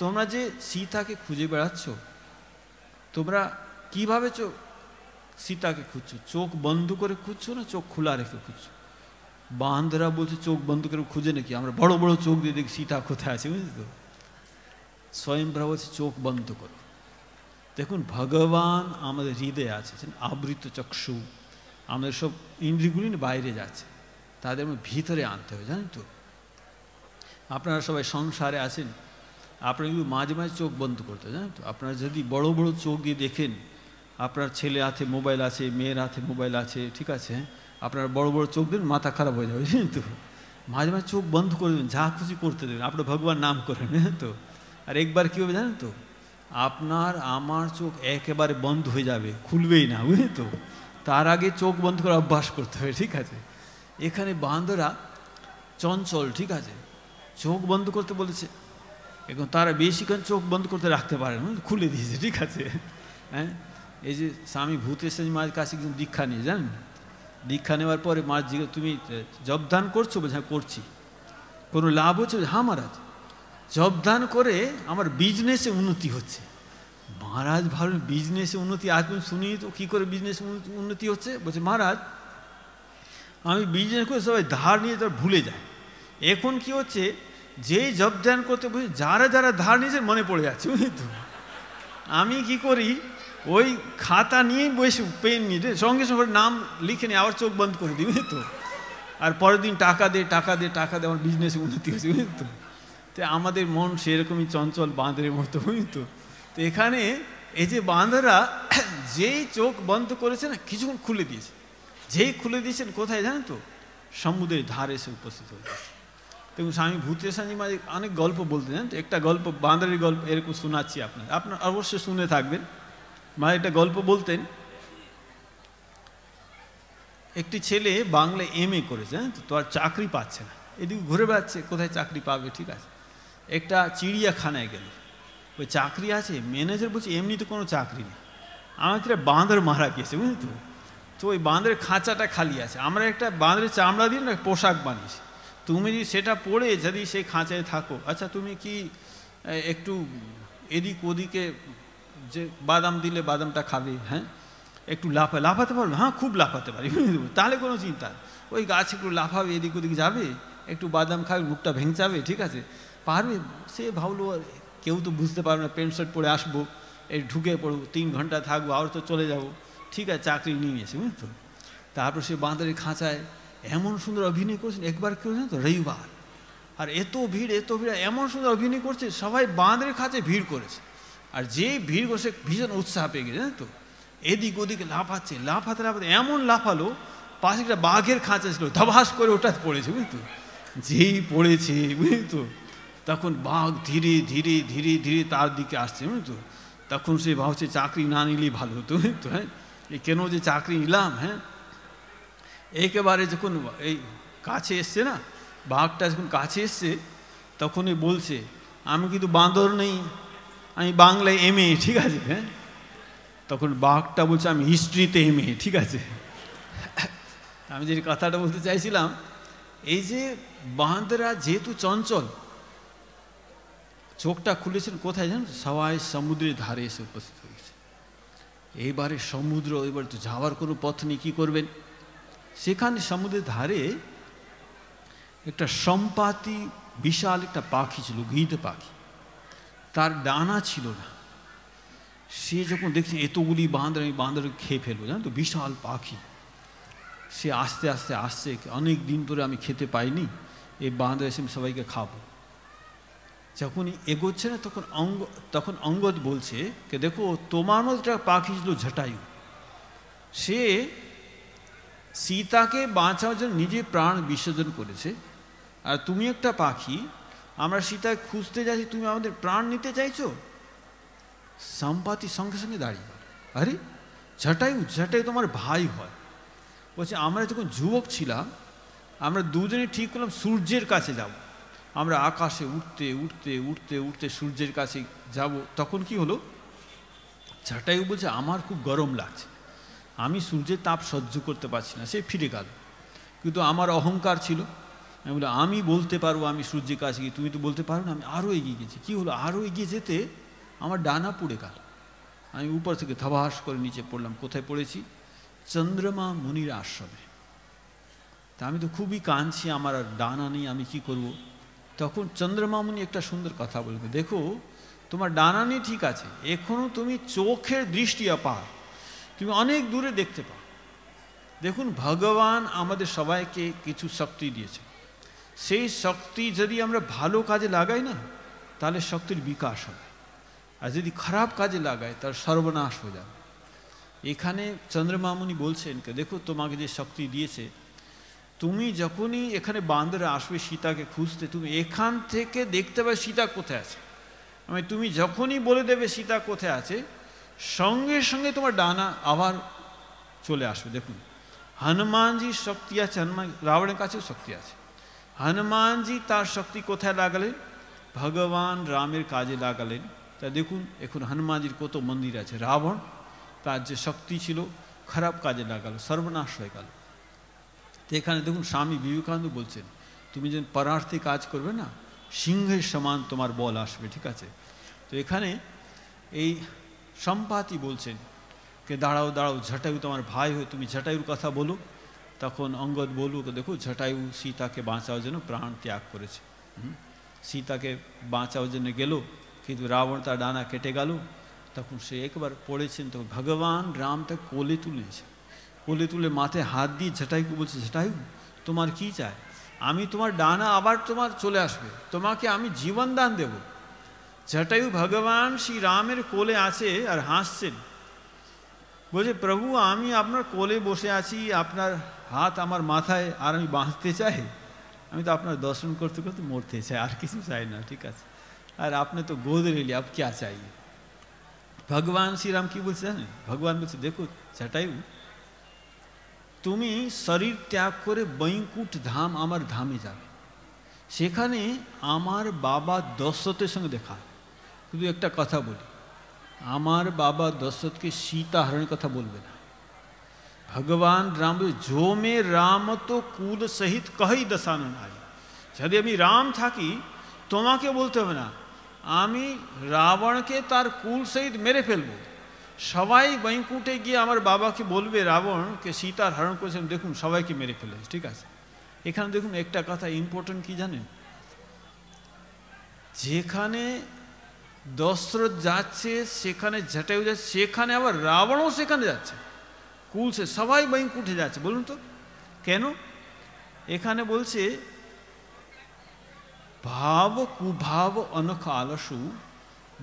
তোমরা যে সীতাকে খুঁজে বেড়াচ্ছ, তোমরা কীভাবে সীতাকে খুঁজছো, চোখ বন্ধ করে খুঁজছো না চোখ খোলা রেখে খুঁজছো? বান্দরা বলছে চোখ বন্ধ করে খুঁজে নাকি, আমরা বড় বড় চোখ দিয়ে দেখি সীতা কোথায় আছে, বুঝলি তো। স্বয়ংপ্রভা বলছে চোখ বন্ধ করো। দেখুন ভগবান আমাদের হৃদয়ে আছে, আবৃত চক্ষু, আমাদের সব ইন্দ্রিয়গুলি বাইরে যাচ্ছে, তাদের ভিতরে আনতে হবে, জানেন তো। আপনারা সবাই সংসারে আছেন, আপনারা কিন্তু মাঝে মাঝে চোখ বন্ধ করতে, জানেন তো। আপনারা যদি বড় বড় চোখ দিয়ে দেখেন, আপনার ছেলে হাতে মোবাইল আছে, মেয়ের হাতে মোবাইল আছে, ঠিক আছে, আপনারা বড় বড় চোখ দেন, মাথা খারাপ হয়ে যাবে, জানেন তো। মাঝে মাঝে চোখ বন্ধ করে দেবেন, যা খুশি করতে দেবেন, আপনার ভগবান নাম করেন, জানেন তো। আর একবার কী হবে জানেন তো, আপনার আমার চোখ একেবারে বন্ধ হয়ে যাবে, খুলবেই না, বুঝলেন তো। তার আগে চোখ বন্ধ করে অভ্যাস করতে হবে, ঠিক আছে। এখানে বান্দরা চঞ্চল, ঠিক আছে, চোখ বন্ধ করতে বলেছে, এখন তারা বেশিক্ষণ চোখ বন্ধ করতে রাখতে পারে না, খুলে দিয়েছে, ঠিক আছে। হ্যাঁ, এই যে স্বামী ভূতেশ্বর মায়ের কাছে কিন্তু দীক্ষা নিয়ে, জানেন। দীক্ষা নেওয়ার পরে মা জিজ্ঞেস তুমি জবদান করছো? বলছে হ্যাঁ করছি। কোনো লাভ হচ্ছে? হ্যাঁ মহারাজ, জবদান করে আমার বিজনেসে উন্নতি হচ্ছে। মহারাজ ভাবলেন বিজনেসে উন্নতি, আজ তুমি শুনি তো কী করে বিজনেসে উন্নতি হচ্ছে? বলছে মহারাজ আমি বিজনেস করে সবাই ধার নিয়ে তার ভুলে যায়। এখন কি হচ্ছে, যেই জবদান করতে বলছি যারা যারা ধার নিয়েছে মনে পড়ে যাচ্ছে, বুঝলি তো। আমি কি করি, ওই খাতা নিয়ে বসে পেন নিয়ে সঙ্গে সঙ্গে নাম লিখে নিয়ে আবার চোখ বন্ধ করে দিই, বুঝলি তো। আর পরের দিন টাকা দে টাকা দে টাকা দে, আমার বিজনেসে উন্নতি হচ্ছে, বুঝলি তো। তো আমাদের মন সেরকমই চঞ্চল, বাঁদরের মতো, বুঝলি তো। তো এখানে এই যে বাঁদরা যেই চোখ বন্ধ করেছে না, কিছুক্ষণ খুলে দিয়েছে। যেই খুলে দিয়েছেন কোথায় জানেন তো, সমুদ্রের ধারে এসে উপস্থিত হয়েছে। দেখুন স্বামী ভূতেশ্বরজি মাঝে অনেক গল্প বলতেন, জানেন তো। একটা গল্প, বাঁদরের গল্প এরকম শোনাচ্ছি আপনার অবশ্যই শুনে থাকবেন। মা একটা গল্প বলতেন, একটি ছেলে বাংলা MA করেছে, জানেন তো, আর চাকরি পাচ্ছে না, এদিকে ঘুরে বেড়াচ্ছে, কোথায় চাকরি পাবে, ঠিক আছে। একটা চিড়িয়াখানায় গেল, ওই চাকরি আছে, ম্যানেজার বলছে এমনি তো কোনো চাকরি নেই, আমার একটা বাঁদর মারা গেছে, বুঝলি তো। তো ওই বাঁদরের খাঁচাটা খালি আছে, আমরা একটা বাঁদরের চামড়া দিয়ে না পোশাক বানিয়েছি, তুমি যদি সেটা পরে যদি সেই খাঁচায় থাকো, আচ্ছা তুমি কি একটু এদিক ওদিকে যে বাদাম দিলে বাদামটা খাবে, হ্যাঁ একটু লাফাতে পারবে, হ্যাঁ খুব লাফাতে পারি, তাহলে কোনো চিন্তা, ওই গাছ একটু লাফাবে, এদিক ওদিক যাবে, একটু বাদাম খাবে, মুখটা ভেঙচাবে, ঠিক আছে পারবে। সে ভাবলো কেউ তো বুঝতে পারবে না, প্যান্ট শার্ট পরে আসবো, এই ঢুকে পড়বো, 3 ঘন্টা থাকবো, আর তো চলে যাবো, ঠিক আছে চাকরি নিয়ে এসে, বুঝতো। তারপর সে বাঁদরের খাঁচায় এমন সুন্দর অভিনয় করছেন, একবার কেউ জানো তো রবিবার, আর এত ভিড় এমন সুন্দর অভিনয় করছে, সবাই বাঁদরের খাঁচায় ভিড় করেছে, আর যে ভিড় করছে ভীষণ উৎসাহ পেয়ে গেছে, জানো তো, এদিক ওদিকে লাফাতে এমন লাফালো, পাশে একটা বাঘের খাঁচা ছিল, ধবাস করে ওটা পড়েছে, বুঝতো। যেই পড়েছে, বুঝতো, তখন বাঘ ধীরে ধীরে ধীরে ধীরে তার দিকে আসছে, বুঝতো। তখন সে ভাবছে চাকরি না নিলেই ভালো হতো, বুঝতো, হ্যাঁ কেন যে চাকরি নিলাম, হ্যাঁ। একেবারে যখন এই কাছে এসছে না, বাঘটা যখন কাছে এসছে, তখনই বলছে আমি কিন্তু বাঁদর নেই, আমি বাংলায় MA, ঠিক আছে, হ্যাঁ। তখন বাঘটা বলছে আমি হিস্ট্রিতে MA, ঠিক আছে। আমি যে কথাটা বলতে চাইছিলাম, এই যে বাঁদরা যেহেতু চঞ্চল, চোখটা খুলেছেন কোথায় জানেন, সবাই সমুদ্রের ধারে এসে উপস্থিত হয়েছে। এইবারে সমুদ্র, এবার তো যাওয়ার কোনো পথ নেই, কী করবেন। সেখানে সমুদ্রের ধারে একটা সম্পাতি বিশাল একটা পাখি ছিল, গিধ পাখি, তার ডানা ছিল না। সে যখন দেখছে এতগুলি বাঁদর, আমি বাঁদর খেয়ে ফেলবো, জানো তো, বিশাল পাখি। সে আস্তে আস্তে আসছে, অনেক দিন ধরে আমি খেতে পাইনি, এই বাঁদর এসে আমি সবাইকে খাবো। যখনই এগোচ্ছে না, তখন অঙ্গদ বলছে যে দেখো তোমার মধ্যে একটা পাখি ছিল জটায়ু, সে সীতাকে বাঁচানোর জন্য নিজে প্রাণ বিসর্জন করেছে, আর তুমি একটা পাখি, আমরা সীতাকে খুঁজতে যাচ্ছি, তুমি আমাদের প্রাণ নিতে চাইছো। সম্পাতি সঙ্গে সঙ্গে দাঁড়িয়ে, আরে জটায়ু তোমার ভাই হয়। বলছে আমরা যখন যুবক ছিলাম, আমরা দুজনে ঠিক করলাম সূর্যের কাছে যাব, আমরা আকাশে উঠতে উঠতে উঠতে উঠতে সূর্যের কাছে যাব। তখন কি হলো, জটায়ু বলছে আমার খুব গরম লাগছে, আমি সূর্যের তাপ সহ্য করতে পারছি না, সে ফিরে গেল। কিন্তু আমার অহংকার ছিল, আমি বলি আমি বলতে পারবো, আমি সূর্যের কাছে গিয়ে, তুমি তো বলতে পারো না। আমি আরও এগিয়ে গেছি, কী হলো, আরও এগিয়ে যেতে আমার ডানা পুড়ে গেল, আমি উপর থেকে ধবাস করে নিচে পড়লাম। কোথায় পড়েছি, চন্দ্রমা মুনির আশ্রমে। তা আমি তো খুবই কাঁদছি, আমার আর ডানা নেই, আমি কি করব। তখন চন্দ্রমা মুনি একটা সুন্দর কথা বলবে, দেখো তোমার ডানা নেই ঠিক আছে, এখনো তুমি চোখের দৃষ্টি অপার, তুমি অনেক দূরে দেখতে পাও। দেখুন ভগবান আমাদের সবাইকে কিছু শক্তি দিয়েছে, সেই শক্তি যদি আমরা ভালো কাজে লাগাই না, তাহলে শক্তির বিকাশ হবে, আর যদি খারাপ কাজে লাগাই তার সর্বনাশ হয়ে যাবে। এখানে চন্দ্রমা মুনি বলছেন যে দেখো তোমাকে যে শক্তি দিয়েছে, তুমি যখনই এখানে বান্দরে আসবে সীতাকে খুঁজতে, তুমি এখান থেকে দেখতে পাবে সীতা কোথায় আছে। আমি তুমি যখনই বলে দেবে সীতা কোথায় আছে, সঙ্গে সঙ্গে তোমার ডানা আবার চলে আসবে। দেখুন হনুমানজির শক্তি আছে, রাবণের কাছেও শক্তি আছে। হনুমানজি তার শক্তি কোথায় লাগালেন, ভগবান রামের কাজে লাগালেন। তা দেখুন এখন হনুমানজির কত মন্দির আছে। রাবণ তার যে শক্তি ছিল খারাপ কাজে লাগালো, সর্বনাশ হয়ে গেল। তো এখানে দেখুন স্বামী বিবেকানন্দ বলছেন তুমি যেন পরার্থে কাজ করবে না, সিংহের সমান তোমার বল আসবে, ঠিক আছে। তো এখানে এই সম্পাতি বলছেন কে দাঁড়াও দাঁড়াও, জটায়ু তোমার ভাই হয়ে তুমি জটায়ুর কথা বলো। তখন অঙ্গদ বলল দেখো জটায়ু সীতাকে বাঁচাওয়ার জন্য প্রাণ ত্যাগ করেছে, সীতাকে বাঁচাওয়ার জন্য গেল, কিন্তু রাবণ তার ডানা কেটে গেল। তখন সে একবার পড়েছেন, তখন ভগবান রাম তাকে কোলে তুলেছে, কোলে তুলে মাথায় হাত দিয়ে জটায়ুকে বলছে জটায়ু তোমার কি চাই, আমি তোমার ডানা আবার তোমার চলে আসবে, তোমাকে আমি জীবন দান দেব। জটায়ু ভগবান শ্রী রামের কোলে আছে আর হাসছেন, বলছে প্রভু আমি আপনার কোলে বসে আছি, আপনার হাত আমার মাথায়, আর আমি বাঁচতে চাই, আমি তো আপনার দর্শন করতে করতে মরতে চাই, আর কিছু চাই না, ঠিক আছে। আর আপনি তো গোদ রেলি, আপ क्या चाहिए। ভগবান শ্রীরাম কি বলছে জানেন, ভগবান বলছে দেখো জটায়ু তুমি শরীর ত্যাগ করে বৈকুণ্ঠ ধাম আমার ধামে যাবে, সেখানে আমার বাবা দশরথের সঙ্গে দেখা। শুধু একটা কথা বলি, আমার বাবা দশরথকে সীতা হরণের কথা বলবে না। ভগবান রাম जो में राम तो कुल सहित कही दशानन आई। যদি আমি রাম থাকি তোমাকে বলতে হবে না, আমি রাবণকে তার কুল সহিত মেরে ফেলবো। সবাই বৈকুণ্ঠে গিয়ে আমার বাবাকে বলবে রাবণকে সীতার হরণ করেছেন, দেখুন সবাইকে মেরে ফেলেছে। ঠিক আছে, এখানে দেখুন একটা কথা ইম্পর্টেন্ট কি জানেন, যেখানে দশরথ যাচ্ছে সেখানে জটায়ু যাচ্ছে, সেখানে আবার রাবণও সেখানে যাচ্ছে, কুল সে সবাই বৈকুণ্ঠে যাচ্ছে। বলুন তো কেন? এখানে বলছে भाव कुभाव अनख आलसु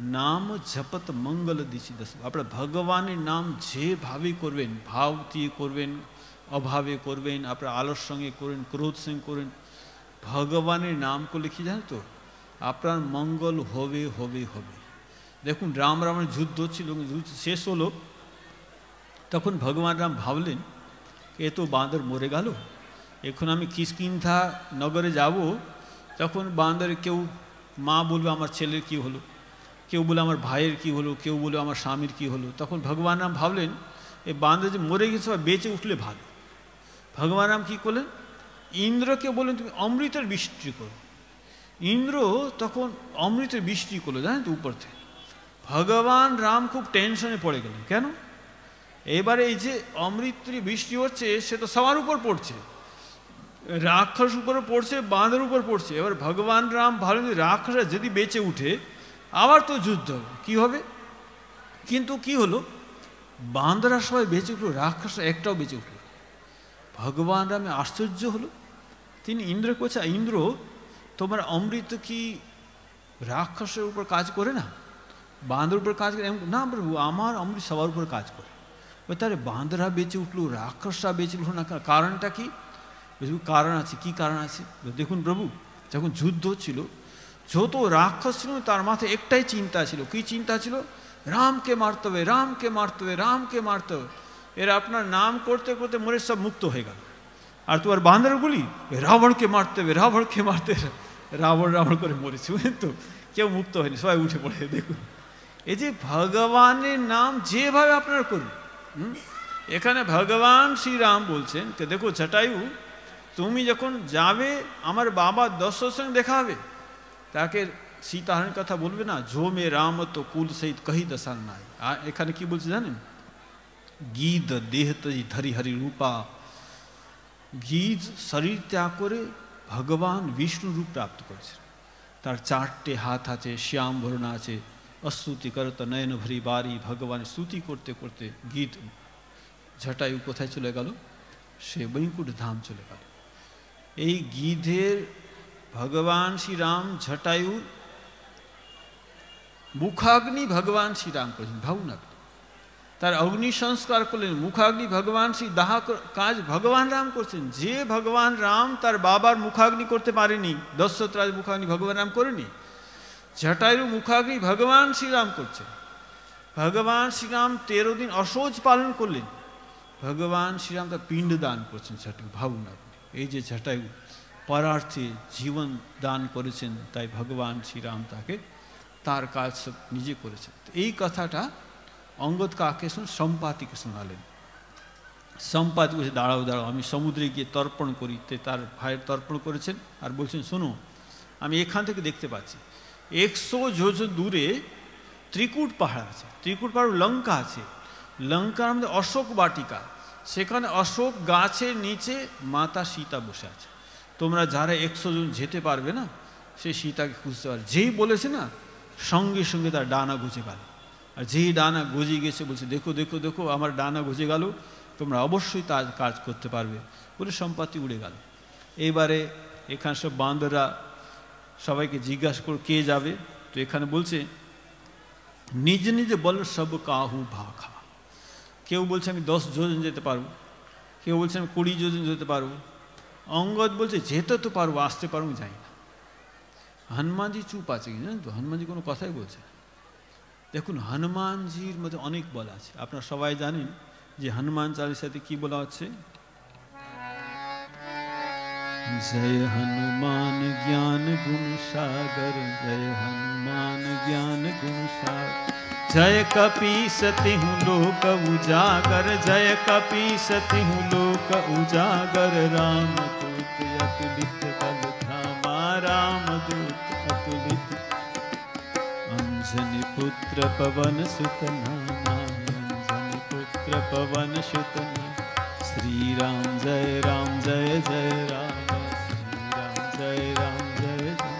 नाम जपत मंगल दिशि दस। अपने भगवान नाम जे भावे करबेन, भाव दिए करबेन, अभावे करबेन, अपने आलस संगे करें, क्रोध संगे करें, भगवान नाम को लिखी जाए तो আপনার मंगल होबे होबे होबे। देखुन राम रावण युद्ध হচ্ছিল, যুদ্ধ শেষ হলো, তখন ভগবান রাম ভাবলেন এ তো বাঁদর মরে গেল, এখন আমি কিষ্কিন্ধ্যা নগরে যাব, তখন বাঁদরে কেউ মা বলবে আমার ছেলের কি হলো, কেউ বলে আমার ভাইয়ের কি হলো, কেউ বলে আমার স্বামীর কি হলো। তখন ভগবান রাম ভাবলেন এই বাঁদর যে মরে গেছে বা বেঁচে উঠলে ভালো। ভগবান রাম কী করলেন, ইন্দ্রকে বললেন তুমি অমৃতের বৃষ্টি করো। ইন্দ্র তখন অমৃতের বৃষ্টি করলো, জানেন তো উপর থেকে। ভগবান রাম খুব টেনশনে পড়ে গেলেন, কেন? এবারে এই যে অমৃতের বৃষ্টি হচ্ছে সে তো সবার উপর পড়ছে, রাক্ষস উপরে পড়ছে, বাঁদর উপর পড়ছে। এবার ভগবান রাম ভালো, রাক্ষসরা যদি বেঁচে উঠে আবার তো যুদ্ধ হবে, কী হবে? কিন্তু কি হলো, বাঁদরা সবাই বেঁচে উঠলো, রাক্ষসরা একটাও বেঁচে উঠল। ভগবান রামে আশ্চর্য হলো, তিনি ইন্দ্র কোচা, ইন্দ্র তোমার অমৃত কি রাক্ষসের উপর কাজ করে না, বাঁদর উপর কাজ করে? না প্রভু, আমার অমৃত সবার উপর কাজ করে। ওই তাহলে বাঁদরা বেঁচে উঠলো, রাক্ষসরা বেঁচে উঠলো না, কারণটা কি? কারণ আছে। কি কারণ আছে? দেখুন প্রভু, যখন যুদ্ধ ছিল যত রাক্ষস ছিল তার মাথায় একটাই চিন্তা ছিল। কি চিন্তা ছিল? রামকে মারতে হবে, রামকে মারতে হবে, রামকে মারতে হবে। এরা আপনার নাম করতে করতে মরে সব মুক্ত হয়ে গেল। আর তোমার বাঁদরগুলি রাবণকে মারতে হবে, রাবণকে মারতে হবে, রাবণ রাবণ করে মরেছে, বুঝলেন তো? কেউ মুক্ত হয়নি, সবাই উঠে পড়ে। দেখুন এই যে ভগবানের নাম যেভাবে আপনারা করুন। এখানে ভগবান শ্রীরাম বলছেন যে দেখো জটায়ু, তুমি যখন যাবে আমার বাবা দশরথের সঙ্গে দেখা হবে, তাকে সীতাহরণের কথা বলবে না, जो में राम तो कुल सहित कही दशानन নাই। আর এখানে কি বলছে জানেন? গীত দেহ তজি ধরি হরি রূপা। গীত শরীর ত্যাগ করে ভগবান বিষ্ণু রূপ প্রাপ্ত করেছে। তার চারটে হাত আছে, শ্যাম ভরণা আছে, অস্তুতি করত নয়ন ভরি বাড়ি। ভগবান স্তুতি করতে করতে গীত জটায়ু কোথায় চলে গেল? সে বৈকুণ্ঠ ধাম চলে গেল। এই গীধের ভগবান শ্রীরাম জটায়ু মুখাগ্নি ভগবান শ্রীরাম করেছেন। ভাবুন আপনি, তার অগ্নি সংস্কার করলেন, মুখাগ্নি ভগবান শ্রী দাহ কাজ ভগবান রাম করছেন। যে ভগবান রাম তার বাবার মুখাগ্নি করতে পারেনি, দশরথ রাজ মুখাগ্নি ভগবান রাম করেনি, জটায়ু মুখাগ্নি ভগবান শ্রীরাম করছেন। ভগবান শ্রীরাম 13 দিন অসহ্য পালন করলেন, ভগবান শ্রীরাম তার পিণ্ড দান করছেন জটায়ু। ভাবুন আপনি, এই যে জটায়ু পরার্থে জীবন দান করেছেন, তাই ভগবান শ্রীরাম তাকে তার কাজ সব নিজে করেছেন। এই কথাটা অঙ্গদ কাকে সম্পাতিকে শোনালেন। সম্পাতি বলছে দাঁড়াও দাঁড়াও, আমি সমুদ্রে গিয়ে তর্পণ করি। তার ভাইয়ের তর্পণ করেছেন আর বলছেন শোনো, আমি এখান থেকে দেখতে পাচ্ছি 100 যোজন দূরে ত্রিকুট পাহাড় আছে, ত্রিকুট পাহাড় লঙ্কা আছে, লঙ্কার মধ্যে অশোক বাটিকা, সেখানে অশোক গাছের নিচে মাতা সীতা বসে আছে। তোমরা যারা 100 জন যেতে পারবে না, সে সীতাকে খুঁজতে পারবে। যেই বলেছে না, সঙ্গে সঙ্গে তার ডানা গুজে গেল। আর যেই ডানা গজে গেছে বলছে দেখো দেখো দেখো আমার ডানা গজে গেল, তোমরা অবশ্যই তার কাজ করতে পারবে বলে সম্পত্তি উড়ে গেল। এইবারে এখানে সব বাঁদররা সবাইকে জিজ্ঞাসা করে কে যাবে, তো এখানে বলছে নিজ নিজে বল সব কাহু ভাখা। কেউ বলছে আমি 10 যোজন যেতে পারবো, কেউ বলছে আমি 20 যোজন যেতে পারবো। অঙ্গদ বলছে যেতে তো পারবো, আসতে পারবো যাই না। হনুমানজি চুপ আছে, কি জানেন তো, হনুমানজি কোনো কথাই বলছে। দেখুন হনুমানজির মধ্যে অনেক বলা আছে। আপনারা সবাই জানেন যে হনুমান চালিসাতে কি বলা হচ্ছে, জয় হনুমান জ্ঞান গুণ সাগর, জয় হনুমান জ্ঞান গুণ সাগর, जय कपीसति हूँ लोक उजागर, जय कपीसति हूँ लोक उजागर। रामदूत अतुलित बल धामा, रामदूत अतुलित। अंजनी पुत्र पवन सुत नामा, अंजनी पुत्र पवन सुत नामा। श्री राम जय राम जय जय राम, श्री राम जय राम जय जय।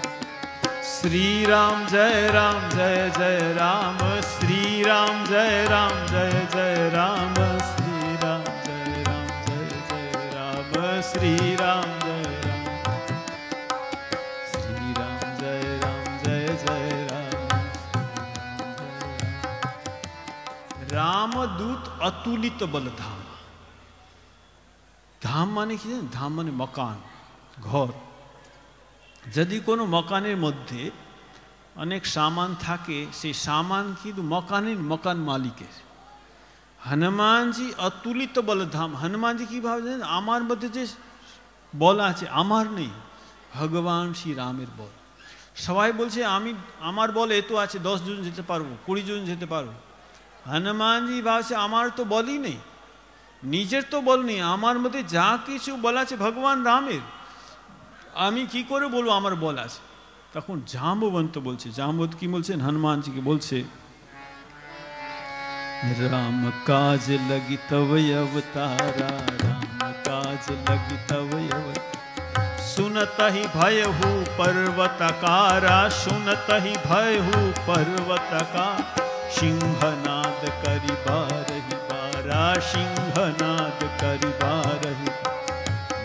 श्री राम जय राम जय जय राम, श्री राम जय राम जय जय राम, श्री राम जय राम जय जय राम, श्री राम जय राम, श्री राम जय राम जय जय राम। रामदूत अतुलित बल धाम। धाम माने कि धाम माने मकान, घर। যদি কোনো মকানের মধ্যে অনেক সামান থাকে, সেই সামান কিন্তু মকান মালিকের। হনুমানজি অতুলিত বলধাম। হনুমানজি কি ভাবছেন, আমার মধ্যে যে বল আছে আমার নেই, ভগবান শ্রী রামের বল। সবাই বলছে আমার বল এত আছে, 10 জন যেতে পারবো, 20 জন যেতে পারবো। হনুমানজি ভাবছে আমার তো বলই নেই, নিজের তো বল নেই, আমার মধ্যে যা কিছু বল আছে ভগবান রামের, আমি কি করে বলবো আমার বল আছে। তখন জাম্ববন্ত বলছে, জাম্ববন্ত কি বলছেন, হনুমানজিকে বলছে, রাম কাজ লাগি তব অবতারা, রাম কাজ লাগি তব অবতারা। सुनत ही भय हूँ पर्वतकारा, सुनत ही भय हूँ पर्वतकार। सिंहनाद करि बारहि बारा, सिंहनाद करि बारहि।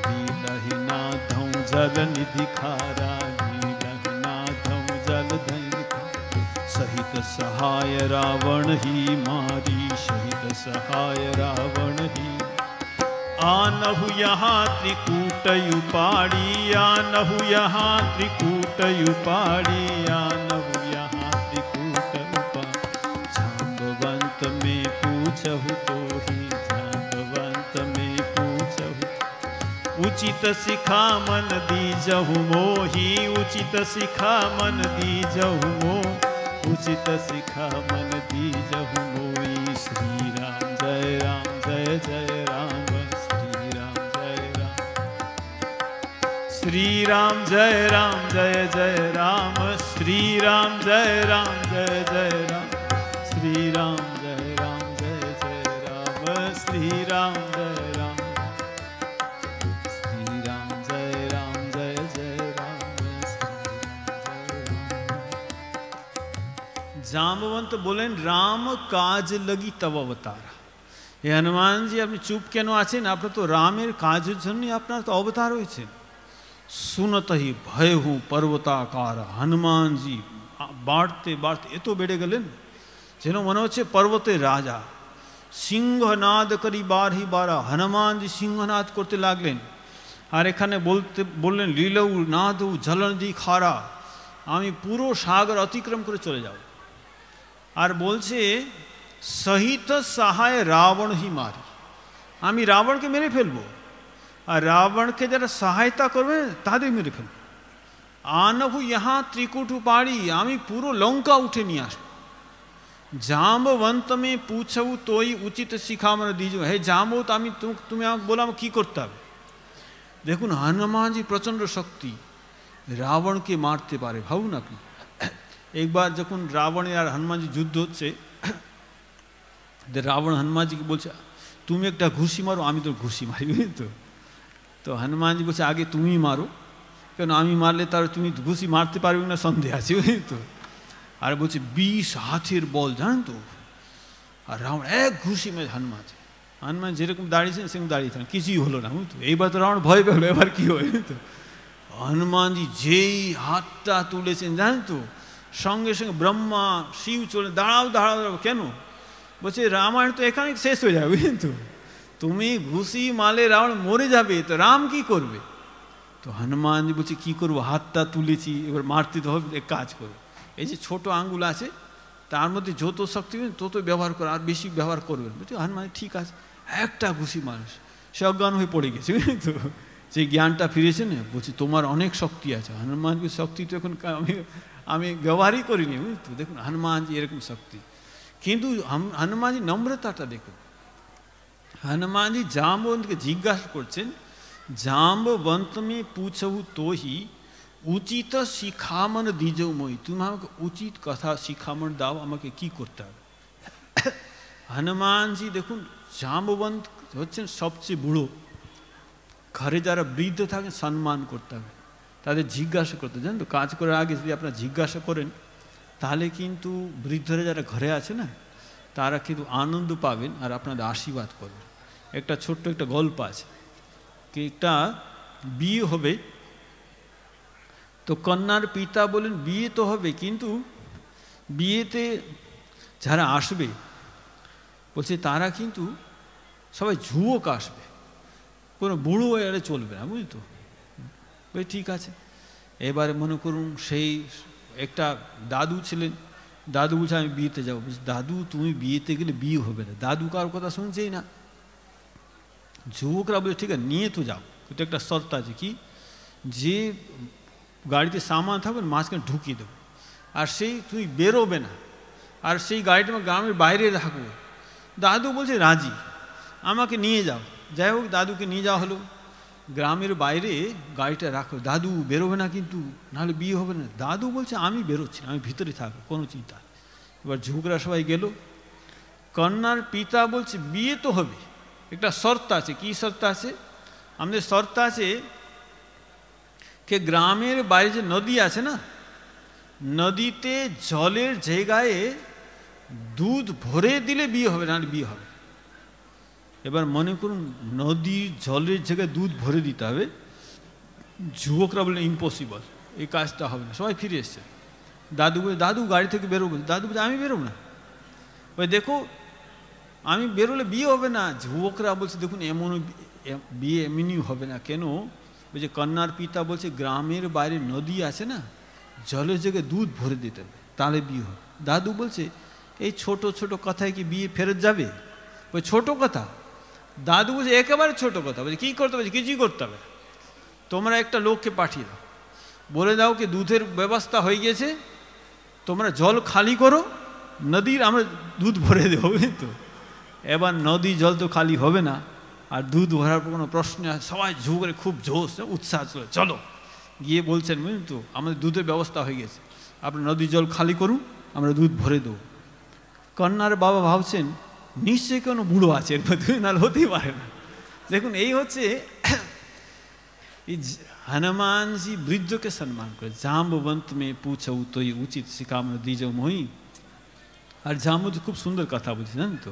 लीलहि नाथौं जल निधि खारा, लीलहि नाथौं जल निधि खारा। सहित सहाय रावण ही मारी, सहित सहाय रावण ही। आनहु यहाँ त्रिकूट उपाड़ी, आनहु यहाँ त्रिकूट उपाड़ी, आनहु यहाँ त्रिकूट उपाड़ी। जाम्बवंत में पूछहु तो ही, जाम्बवंत में पूछहु। उचित शिखा मन दीजहु मोही, उचित शिखा मन दीजहु मोह, उचित शिखा मन दीजहु मोही। श्री राम जय राम जय जय राम, श्री राम जय राम जय जय राम, श्री राम जय राम जय जय राम, श्री राम जय राम जय जय राम, श्री राम जय राम, श्री राम जय राम जय जय राम। जाम्बवंत बोलेन राम काज लगि तब अवतारा। हे हनुमान जी, আপনি চুপ কেন আছেন? আপনার তো রামের কাজের জন্য আপনার তো অবতার হয়েছে। सुनत ही भय हूँ पर्वताकार। हनुमान जी बाढ़ते बाढ़ते এত বেড়ে গেলেন যেন মনে হচ্ছে পর্বতের রাজা। সিংহনাদ করি বারহি বারা, হনুমান জি সিংহনাদ করতে লাগলেন। আর এখানে বললেন লীলৌ নাদৌ জলনদী খারা, আমি পুরো সাগর অতিক্রম করে চলে যাব। আর বলছে সহিত সহায় রাবণ হি মারি, আমি রাবণকে মেরে ফেলবো, আর রাবণকে যারা সহায়তা করবে তাদের মেরে ফেলবে। আনহু यहाँ त्रिकूट उपाड़ी, আমি পুরো লঙ্কা উঠে নিয়ে আসবো। জাম্ববন্ত মে পুছৌ তোই উচিত শিখা আমার দিজ। হে জাম্ববন্ত, আমি তুমি আমাকে বলো আমাকে কী করতে হবে। দেখুন হনুমানজি প্রচণ্ড শক্তি, রাবণকে মারতে পারে। ভাবুন আপনি, একবার যখন রাবণের আর হনুমানজি যুদ্ধ হচ্ছে, রাবণ হনুমানজিকে বলছে তুমি একটা ঘুষি মারো, আমি তো ঘুষি মারি। তো হনুমান জি বলছে আগে তুমি মারো, কেন আমি মারলে তার তুমি ঘুষি মারতে পারবে না সন্দেহ আছে। তো আর বলছে 20 হাতের বল, জানেন তো। আর রাবণ এক ঘুষি মেরে হনুমান যেরকম দাঁড়িয়েছেন সেরকম দাঁড়িয়েছেন, কিছুই হলো না। তো এইবার তো রাবণ ভয় পেল, এবার কি হয়। তো হনুমানজি যেই হাতটা তুলেছেন জানেন তো, সঙ্গে সঙ্গে ব্রহ্মা শিব চলে দাঁড়াও দাঁড়াও দাঁড়াও। কেন? বলছে রামায়ণ তো এখানে শেষ হয়ে যাবে, তো তুমি ঘুষি মারলে রাবণ মরে যাবে, তো রাম কি করবে। তো হনুমানজি বলছে কী করবো, হাতটা তুলেছি, এবার মারতে তো হবে, এক কাজ করো, এই যে ছোট আঙ্গুল আছে তার মধ্যে যত শক্তি তত ব্যবহার করো, আর বেশি ব্যবহার করবেন। বলছে হনুমান ঠিক আছে, একটা ঘুষি মানুষ সে অজ্ঞান হয়ে পড়ে গেছে। তো যে জ্ঞানটা ফিরেছে না, বলছি তোমার অনেক শক্তি আছে। হনুমানজির শক্তি তো এখন আমি ব্যবহারই করিনি। তো দেখুন হনুমানজি এরকম শক্তি। কিন্তু হনুমানজি নম্রতাটা দেখুন, হনুমানজি জাম্ববন্তকে জিজ্ঞাসা করছেন, জাম্ববন্ত মে পুছবু তোহি উচিত শিখামন দিজৌ মই, তুমি আমাকে উচিত কথা শিখামন দাও, আমাকে কি করতে হবে। হনুমানজি দেখুন, জাম্ববন্ত হচ্ছেন সবচেয়ে বুড়ো, ঘরে যারা বৃদ্ধ থাকেন সম্মান করতে হবে, তাদের জিজ্ঞাসা করতে, জানেন তো, কাজ করার আগে যদি আপনারা জিজ্ঞাসা করেন তাহলে কিন্তু বৃদ্ধরা যারা ঘরে আছে না, তারা কিন্তু আনন্দ পাবেন আর আপনাদের আশীর্বাদ করবেন। একটা ছোট্ট একটা গল্প আছে, কি একটা বিয়ে হবে, তো কন্যার পিতা বলেন বিয়ে তো হবে, কিন্তু বিয়েতে যারা আসবে বলছে তারা কিন্তু সবাই যুবক আসবে, কোনো বুড়ো এলে চলবে না, বুঝলি তো। ওই ঠিক আছে, এবারে মনে করুন সেই একটা দাদু ছিলেন, দাদু বলছে আমি বিয়েতে যাবো। বলছে দাদু তুমি বিয়েতে গেলে বিয়ে হবে না, দাদু কার কথা শুনছেই না। যুবকরা বলে ঠিক আছে নিয়ে তো যাও, কিন্তু একটা শর্ত আছে, কি যে গাড়িতে সামান থাকবে মাঝখানে ঢুকিয়ে দেবো, আর সেই তুমি বেরোবে না, আর সেই গাড়িটা গ্রামের বাইরে রাখবো। দাদু বলছে রাজি, আমাকে নিয়ে যাও। যাই হোক দাদুকে নিয়ে যাওয়া হলো, গ্রামের বাইরে গাড়িটা রাখো, দাদু বেরোবে না কিন্তু, নাহলে বিয়ে হবে না। দাদু বলছে আমি বেরোচ্ছি, আমি ভিতরে থাকবো, কোনো চিন্তা। এবার যুবকরা সবাই গেল, কন্যার পিতা বলছে বিয়ে তো হবে, একটা শর্ত আছে। কি শর্ত আছে? আমাদের শর্ত আছে কে গ্রামের বাইরে যে নদী আছে না, নদীতে জলের জায়গায় দুধ ভরে দিলে বিয়ে হবে, নাহলে বিয়ে হবে। এবার মনে করুন নদীর জলের জায়গায় দুধ ভরে দিতে হবে। যুবকরা বললেন ইম্পসিবল, এই কাজটা হবে না। সবাই ফিরে এসছে, দাদু বলে দাদু গাড়ি থেকে বেরোবো। দাদু বলছে আমি বেরোবো না, ওই দেখো আমি বেরোলে বিয়ে হবে না। যুবকরা বলছে দেখুন এমন বিয়ে এমনি হবে না। কেন? বলছে কন্যার পিতা বলছে গ্রামের বাইরে নদী আছে না, জলের জায়গায় দুধ ভরে দিতে হবে, তাহলে বিয়ে হবে। দাদু বলছে এই ছোট ছোট কথায় কি বিয়ে ফেরত যাবে? ওই ছোট কথা। দাদু বলছে একেবারে ছোট কথা। বলছে কী করতে হবে? কিছুই করতে হবে, তোমরা একটা লোককে পাঠিয়ে দাও, বলে দাও কি দুধের ব্যবস্থা হয়ে গেছে, তোমরা জল খালি করো, নদীর আমরা দুধ ভরে দেবো। কিন্তু এবার নদী জল তো খালি হবে না, আর দুধ ভরার কোনো প্রশ্ন, সবাই ঝুঁকে খুব জোশ উৎসাহ চলে, চলো গিয়ে বলছেন বুঝলেন তো আমাদের দুধের ব্যবস্থা হয়ে গেছে, আপনি নদী জল খালি করুন, আমরা দুধ ভরে দেবো। কন্যার বাবা ভাবছেন নিশ্চয়ই কোনো বুড়ো আছে এর মধ্যে, নাহলে হতেই পারে না। দেখুন এই হচ্ছে হনুমানজি বৃদ্ধকে সম্মান করে। জাম্ববন্ত মে পুছৌ তোই উচিত শিখামন দিজৌ মই। আর জাম্বু খুব সুন্দর কথা বলছে জানেন তো,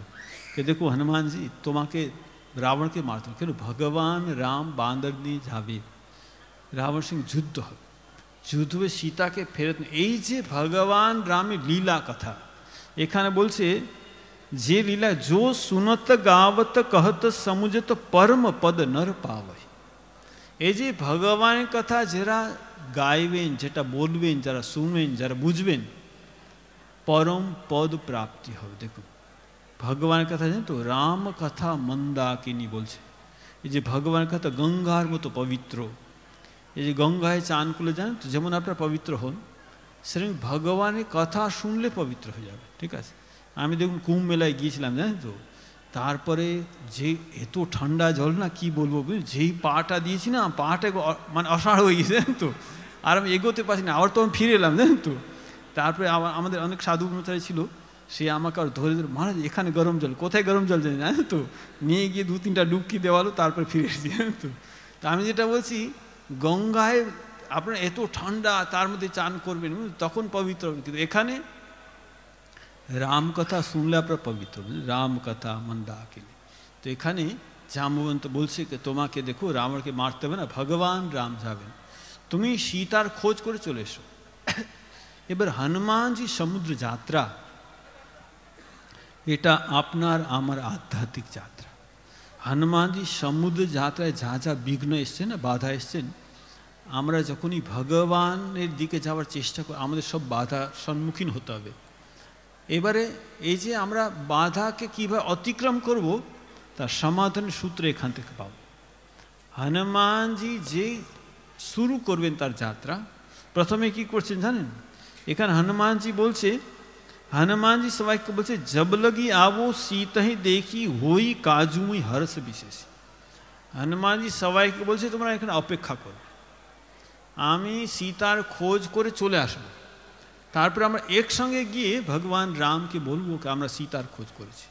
যে দেখো হনুমানজি তোমাকে রাবণকে মারতে হবে, কেন ভগবান রাম বান্দর নিয়ে যাবে, রাবণ সঙ্গে যুদ্ধ হবে, যুদ্ধ হয়ে সীতাকে ফেরত। এই যে ভগবান রামের লীলা কথা এখানে বলছে, যে লীলা जो सुनत गावत कहत समुझत परम पद नर पावे। এই যে ভগবানের কথা যারা গাইবেন, যেটা বলবেন, যারা শুনবেন, যারা বুঝবেন, পরম পদ প্রাপ্তি হবে। দেখুন ভগবানের কথা জানেন তো, রাম কথা মন্দাকিনী বলছে, এই যে ভগবানের কথা গঙ্গার মতো পবিত্র। এই যে গঙ্গায় চান করলে জানেন তো যেমন আপনারা পবিত্র হন, সেরকম ভগবানের কথা শুনলে পবিত্র হয়ে যাবে। ঠিক আছে, আমি দেখুন কুম্ভ মেলায় গিয়েছিলাম জানেন তো, তারপরে যে এত ঠান্ডা জল না কি বলবো, যেই পাটা দিয়েছি না, পাটা মানে অসাড় হয়ে গেছে জানেন তো, আর আমি এগোতে পারছি না। আবার তো আমি ফিরে এলাম জানেন তো। তারপরে আমাদের অনেক সাধু ব্রহ্মচারী ছিল, সে আমাকে আর ধরে ধরে মহারাজ এখানে গরম জল, কোথায় গরম জল জানেন তো, নিয়ে গিয়ে 2-3টা ডুবকি দেওয়ালো, তারপরে ফিরে এসেছি জানেন তো। তা আমি যেটা বলছি, গঙ্গায় আপনার এত ঠান্ডা, তার মধ্যে চান করবেন তখন পবিত্র হবে। কিন্তু এখানে রাম কথা শুনলে আপনার পবিত্র, রাম কথা মন্দাকিনী। তো এখানে জাম্ববন্ত বলছে তোমাকে দেখো রাবণকে মারতে হবে না, ভগবান রাম যাবেন, তুমি সীতার খোঁজ করে চলে এসো। এবার হনুমানজি সমুদ্র যাত্রা, এটা আপনার আমার আধ্যাত্মিক যাত্রা। হনুমানজি সমুদ্র যাত্রায় যা যা বিঘ্ন এসছেন না, বাধা এসছেন, আমরা যখনই ভগবানের দিকে যাওয়ার চেষ্টা করি আমাদের সব বাধা সম্মুখীন হতে হবে। এবারে এই যে আমরা বাধাকে কীভাবে অতিক্রম করব তার সমাধানের সূত্র এখান থেকে পাব। হনুমানজি যে শুরু করবেন তার যাত্রা, প্রথমে কি করছেন জানেন? এখানে হনুমানজি বলছে हनुमान जी सबाइকে বলছে जब लगी आवो सीतहि देखी होई काजुमुई हर्ष विशेष। हनुमान जी सबाइকে বলছে তোমরা এখানে অপেক্ষা করো, আমি সীতার খোঁজ করে চলে আসবো, তারপর আমরা একসঙ্গে গিয়ে ভগবান রামকে বলবো कि আমরা সীতার খোঁজ করেছি।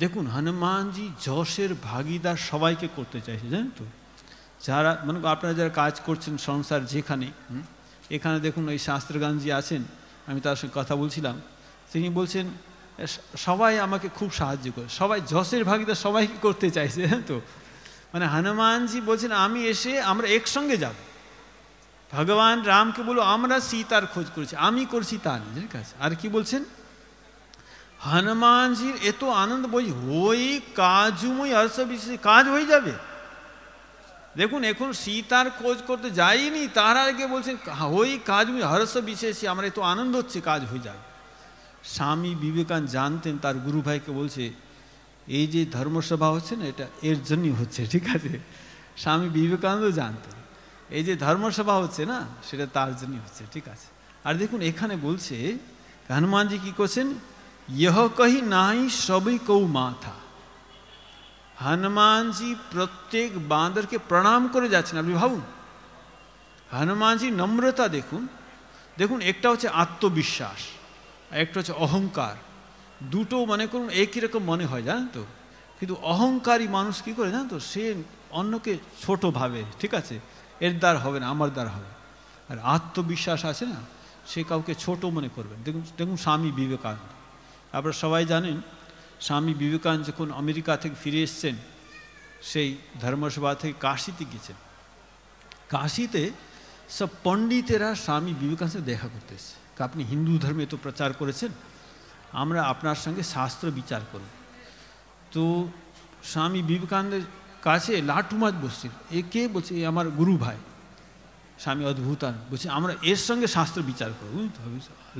দেখুন হনুমানজি যশের ভাগিদার সবাইকে করতে চাইছে, জানেন তো। যারা মনে করুন আপনারা যারা কাজ করছেন সংসার যেখানে, এখানে দেখুন এই শাস্ত্রগানজি আছেন, আমি তার সঙ্গে কথা বলছিলাম, তিনি বলছেন সবাই আমাকে খুব সাহায্য করে, সবাই যশের ভাগিদার সবাইকে করতে চাইছে, জানেন তো। মানে হনুমানজি বলছেন আমি এসে আমরা একসঙ্গে যাব, ভগবান রামকে বলো আমরা সীতার খোঁজ করেছি, আমি করছি তা নেই, ঠিক আছে। আর কি বলছেন হনুমানজির এত আনন্দ বই হই কাজুময় হর্ষ বিশেষ, কাজ হয়ে যাবে। দেখুন এখন সীতার খোঁজ করতে যাইনি, তার আগে বলছেন হই কাজুময় হর্ষ বিশেষ, আমরা এত আনন্দ হচ্ছে কাজ হয়ে যাবে। স্বামী বিবেকানন্দ জানতেন, তার গুরু ভাইকে বলছে এই যে ধর্মসভা হচ্ছে না এটা এর জন্যই হচ্ছে, ঠিক আছে। স্বামী বিবেকানন্দ জানতেন এই যে ধর্মসভা হচ্ছে না সেটা তার জন্যই হচ্ছে, ঠিক আছে। আর দেখুন এখানে বলছে হনুমানজি কি করছেন, यह कही नाही सभी कौ माथा। হনুমানজি প্রত্যেক বাঁদরকে প্রণাম করে যাচ্ছেন। আপনি ভাবুন হনুমানজি নম্রতা দেখুন, দেখুন একটা হচ্ছে আত্মবিশ্বাস, একটা হচ্ছে অহংকার, দুটো মনে করুন একই রকম মনে হয়, জানেন তো। কিন্তু অহংকারী মানুষ কি করে জানেন তো, সে অন্যকে ছোট ভাবে, ঠিক আছে, এর দ্বার হবে না আমার দ্বার হবে। আর আত্মবিশ্বাস আছে না, সে কাউকে ছোট মনে করবেন। দেখুন দেখুন স্বামী বিবেকানন্দ, আপনারা সবাই জানেন স্বামী বিবেকানন্দ যখন আমেরিকা থেকে ফিরে এসছেন, সেই ধর্মসভা থেকে কাশিতে গেছেন। কাশিতে সব পণ্ডিতেরা স্বামী বিবেকানন্দের দেখা করতে এসছে, আপনি হিন্দু ধর্মে তো প্রচার করেছেন, আমরা আপনার সঙ্গে শাস্ত্র বিচার করব। তো স্বামী বিবেকানন্দের কাছে লাটুমাজ বসছেন, এ কে বলছে, এ আমার গুরু ভাই স্বামী অদ্ভুতানন্দ, বলছে আমরা এর সঙ্গে শাস্ত্র বিচার করব।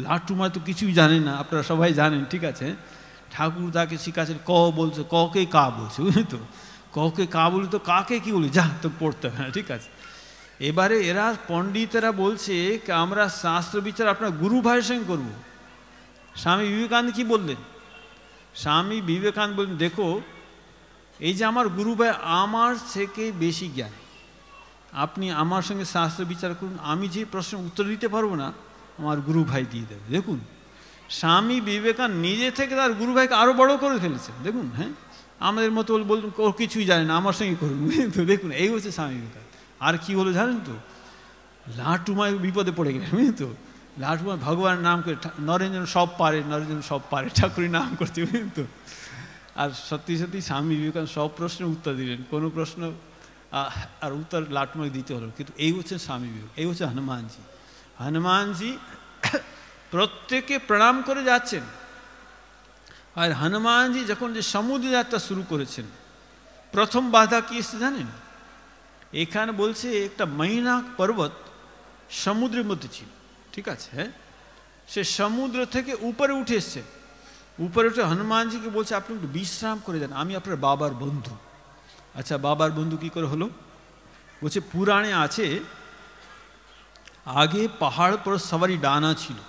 লাটুমাজ তো কিছুই জানেন না, আপনারা সবাই জানেন, ঠিক আছে। ঠাকুর তাকে শিখাচ্ছেন ক বলছে, ককে কা বলছে, বুঝলি তো, ককে কা বলি তো কাকে কি বলি, যা তো পড়তে হয়, ঠিক আছে। এবারে এরা পণ্ডিতেরা বলছে আমরা শাস্ত্র বিচার আপনার গুরু ভাইয়ের সঙ্গে করবো। স্বামী বিবেকানন্দ কি বললেন, স্বামী বিবেকানন্দ বললেন দেখো এই যে আমার গুরু ভাই আমার থেকে বেশি জ্ঞান, আপনি আমার সঙ্গে শাস্ত্র বিচার করুন, আমি যে প্রশ্নের উত্তর দিতে পারবো না আমার গুরু ভাই দিয়ে দেবে। দেখুন স্বামী বিবেকানন্দ নিজে থেকে তার গুরু ভাইকে আরও বড় করে ফেলেছেন। দেখুন হ্যাঁ, আমাদের মতো বলুন ও কিছুই জানে না আমার সঙ্গে করুন, তো দেখুন এই হচ্ছে স্বামী বিবেকানন্দ। আর কি হলো জানেন তো, লাটুমায় বিপদে পড়ে গেলেন, বুঝলেন তো। লাটুমায় ভগবানের নাম করে নরেন্দ্র সব পারে, নরেন্দ্র সব পারে, ঠাকুরের নাম করতে, বুঝলেন তো। আর সত্যি সত্যি স্বামী বিবেকানন্দ সব প্রশ্নের উত্তর দিলেন, কোনো প্রশ্ন আর উত্তর লাটুমায় দিতে হলো। কিন্তু এই হচ্ছে স্বামী বিবেক, এই হচ্ছে হনুমানজি। হনুমানজি প্রত্যেকে প্রণাম করে যাচ্ছেন। আর হনুমানজি যখন যে সমুদ্র যাত্রা শুরু করেছেন, প্রথম বাধা কি এসছে জানেন, এখানে বলছে একটা মৈনাক পর্বত সমুদ্রের মধ্যে ছিল, ঠিক আছে। হ্যাঁ, সে সমুদ্র থেকে উপরে উঠে এসছে, উপরে উঠে হনুমানজিকে বলছে আপনি একটু বিশ্রাম করে যান, আমি আপনার বাবার বন্ধু। আচ্ছা বাবার বন্ধু কি করে হলো, বলছে পুরাণে আছে আগে পাহাড় পর সবারই ডানা ছিল,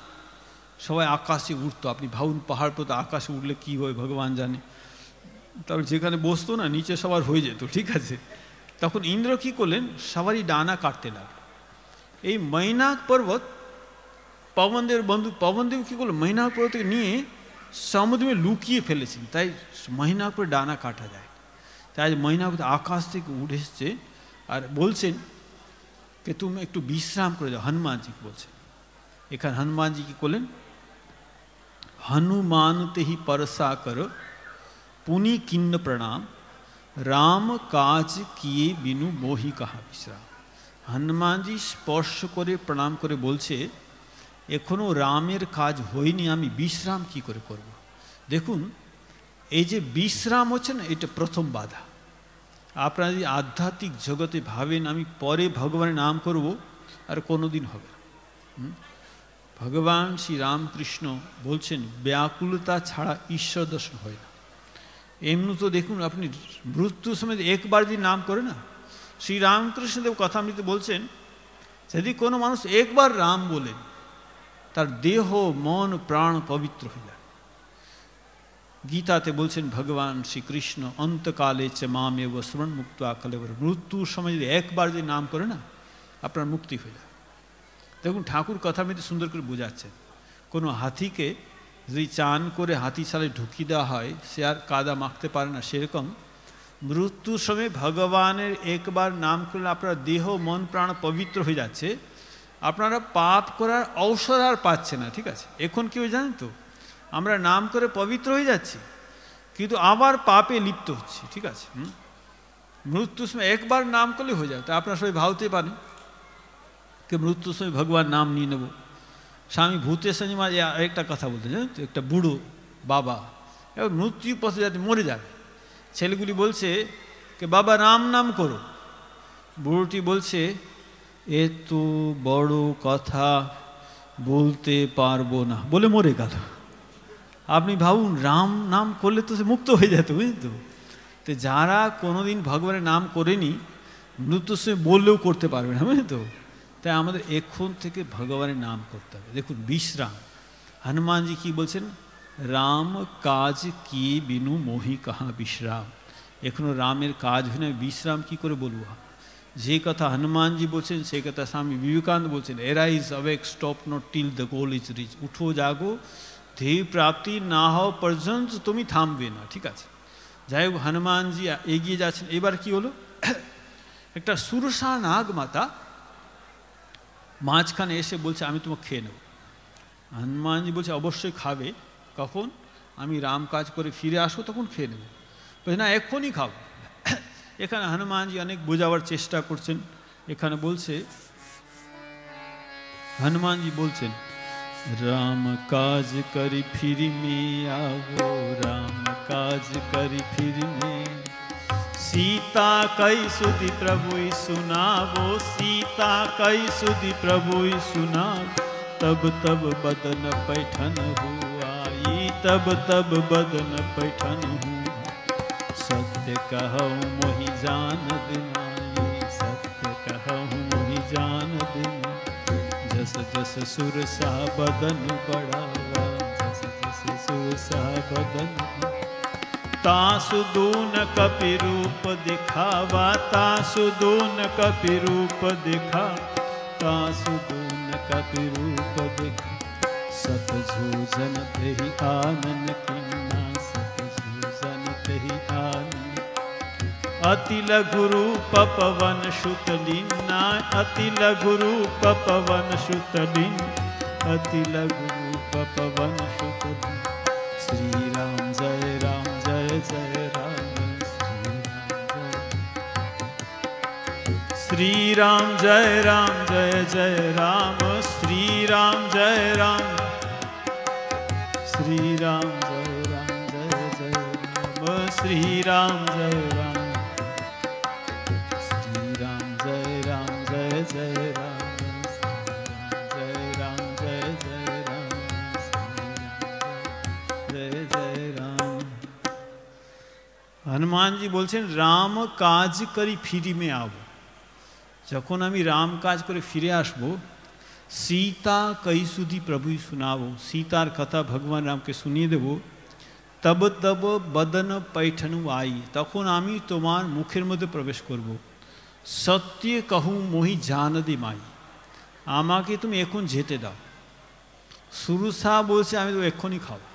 সবাই আকাশে উঠতো। আপনি ভাবুন পাহাড় পর আকাশে উঠলে কী হয় ভগবান জানে, তারপর যেখানে বসতো না নিচে সবার হয়ে যেত, ঠিক আছে। তখন ইন্দ্র কী করলেন, সবারই ডানা কাটতে লাগলো। এই মৈনাক পর্বত পবনদেব বন্ধু পবনদেব কী করলো, মৈনাক পর্বতকে নিয়ে সমুদ্রে লুকিয়ে ফেলেছেন, তাই মৈনাক পর ডানা কাটা যায়। তাই মৈনাক আকাশ থেকে উঠে এসছে আর বলছেন যে তুমি একটু বিশ্রাম করে যাও, হনুমানজিকে বলছেন। এখানে হনুমানজি কি করলেন, হনুমানতে হি পরসা কর পুনি কিন্ন প্রণাম, রাম কাজ কিয়ে বিনু মোহি কাহা বিশ্রাম। হনুমানজি স্পর্শ করে প্রণাম করে বলছে এখনো রামের কাজ হয়নি, আমি বিশ্রাম কি করে করব। দেখুন এই যে বিশ্রাম হচ্ছে না, এটা প্রথম বাধা। আপনারা যদি আধ্যাত্মিক জগতে ভাবেন আমি পরে ভগবানের নাম করব, আর কোনো দিন হবে না। ভগবান শ্রী রামকৃষ্ণ বলছেন ব্যাকুলতা ছাড়া ঈশ্বর দর্শন হয় না। এমনি তো দেখুন আপনি মৃত্যুর সময় একবার যদি নাম করে না, শ্রী রামকৃষ্ণদেব কথামৃতে বলছেন যদি কোনো মানুষ একবার রাম বলেন তার দেহ মন প্রাণ পবিত্র হয়ে যায়। গীতাতে বলছেন ভগবান শ্রীকৃষ্ণ অন্তকালে চ মামেব স্মরণ মুক্ত কলেবর, মৃত্যুর সময় যদি একবার যদি নাম করে না আপনার মুক্তি হয়ে যায়। দেখুন ঠাকুর কথা মধ্যে সুন্দর করে বোঝাচ্ছেন, কোনো হাতিকে যদি চান করে হাতিশালায় ঢুকিয়ে দেওয়া হয় সে আর কাদা মাখতে পারে না, সেরকম মৃত্যুর সময় ভগবানের একবার নাম করলে আপনার দেহ মন প্রাণ পবিত্র হয়ে যাচ্ছে, আপনারা পাপ করার অবসর আর পাচ্ছে না। ঠিক আছে, এখন কেউ জানেন তো আমরা নাম করে পবিত্র হয়ে যাচ্ছি কিন্তু আবার পাপে লিপ্ত হচ্ছি। ঠিক আছে, মৃত্যুর সময় একবার নাম করলে হয়ে যায়। তা আপনারা সবাই ভাবতে পারেন कि मृत्यु समय भगवान नाम नहीं नेब। स्वामी भूतेश्वर महाराज एक कथा बोलते जानेन तो, एक बुड़ो बाबा एবার मृत्यु पथे जाते मरे जाए, ছেলেগুলি বলছে कि बाबा राम नाम करो। বুড়োটি বলছে এত বড় কথা বলতে পারবো না বলে মরে গেল। আপনি ভাবুন রাম নাম করলে তো সে মুক্ত হয়ে যেত, বুঝলেন তো। তো যারা কোনোদিন ভগবানের নাম করেনি মৃত্যুর সময় বললেও করতে পারবে না, বুঝলেন তো। তাই আমাদের এখন থেকে ভগবানের নাম করতে হবে। দেখুন বিশ্রাম, হনুমানজি কি বলছেন, রাম কাজ কি বিনু মোহি কাহা বিশ্রাম। এখনো রামের কাজ হয় না, বিশ্রাম কি করে বলবো। যে কথা হনুমানজি বলছেন সেই কথা স্বামী বিবেকানন্দ বলছেন, arise awake stop not till the goal is reach. উঠো জাগো, ध्येय প্রাপ্তি না হওয়া পর্যন্ত তুমি থামবে না। ঠিক আছে, যাই হোক হনুমানজি এগিয়ে যাচ্ছেন। এবার কি হলো, একটা সুরসা নাগ মাতা মাঝখানে এসে বলছে আমি তোমাকে খেয়ে নেব। হনুমানজি বলছে অবশ্যই খাবে, কখন আমি রাম কাজ করে ফিরে আসবো তখন খেয়ে নেব। বলছে না এক্ষুনি খাবো। এখানে হনুমানজি অনেক বোঝাবার চেষ্টা করছেন। এখানে বলছে হনুমানজি বলছেন রাম কাজ করি ফিরি মে आवो, রাম কাজ করি ফিরি মে, सीता कई सुधि प्रभु सुनावो, सीता कई सुधि प्रभु सुनावो, तब तब बदन पैठन हुआई, तब तब बदन पैठन हूँ, सत्य कहूँ मोहि जान दिनाई, सत्य कहूँ मोहि जान दिनाई, जस जस सुरसा बदन बढ़ावा, जस जस सुरसा बदन तासु दून कपि रूप दिखावा, तासु दून कपि रूप दिखा, तासु दून कपि रूप दिखा, सत झूझन तेहि आनन किन्ना, सत झूझन तेहि आनन, अति लघु रूप पवन सुत लीना, अति लघु रूप पवन सुत लीन, अति लघु रूप पवन सुत लीन। श्री राम जय राम जय जय राम, श्री राम जय राम जय जय राम, श्री राम जय राम, श्री राम जय राम जय जय राम, श्री राम जय राम, श्री राम जय राम जय जय राम, जय राम जय जय राम, जय जय राम। হনুমানজি বলছেন রাম কাজ করি ফিরি মে আবো, যখন আমি রাম কাজ করে ফিরে আসব, সীতা কই সুধি প্রভু শুনাবো, সীতার কথা ভগবান রামকে শুনিয়ে দেব, তব তব বদন पैठनु आई, তখন আমি তোমার মুখের মধ্যে প্রবেশ করব, সত্য कहूँ মোহি জানদি মাই, আমাকে তুমি এখন যেতে দাও। সুরসা বলছে আমি তো এক্ষুনি খাবো।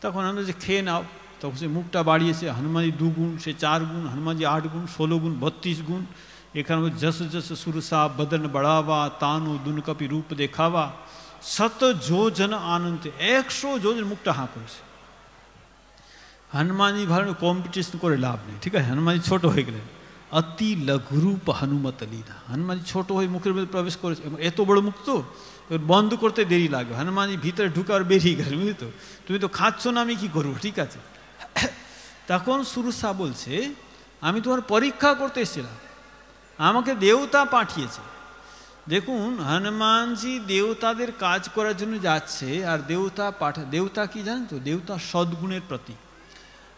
তখন আমরা যে খেয়ে নাও, তখন সে মুখটা বাড়িয়েছে, হনুমানজি 2 গুণ, সে 4 গুণ, হনুমানজি 8 গুণ, 16 গুণ, 32 গুণ। এখানে जस जस सुरसा बदन बढ़ावा, तानु दुन कपि रूप देखावा, शत जोजन आनंद, 100 যোজন মুখটা হাঁ করেছে। হনুমানজি ভালো কম্পিটিশন করে লাভ নেই। ঠিক আছে, হনুমানজি ছোট হয়ে গেলেন। অতি লঘুরূপ হনুমত লীলা, হনুমানজি ছোট হয়ে মুখের মধ্যে প্রবেশ করেছে, এত বড় মুখ তো বন্ধ করতে দেরি লাগবে। হনুমানজি ভিতরে ঢুকে আর বেরিয়ে গেল, বুঝলি তো, তুমি তো খাচ্ছ না আমি কি করবো। ঠিক আছে, তখন সুরসা বলছে আমি তোমার পরীক্ষা করতে এসেছিলাম, আমাকে দেবতা পাঠিয়েছে। দেখুন হনুমানজি দেবতাদের কাজ করার জন্য যাচ্ছে, আর দেবতা কি জানেন তো, দেবতা সদ্গুণের প্রতীক।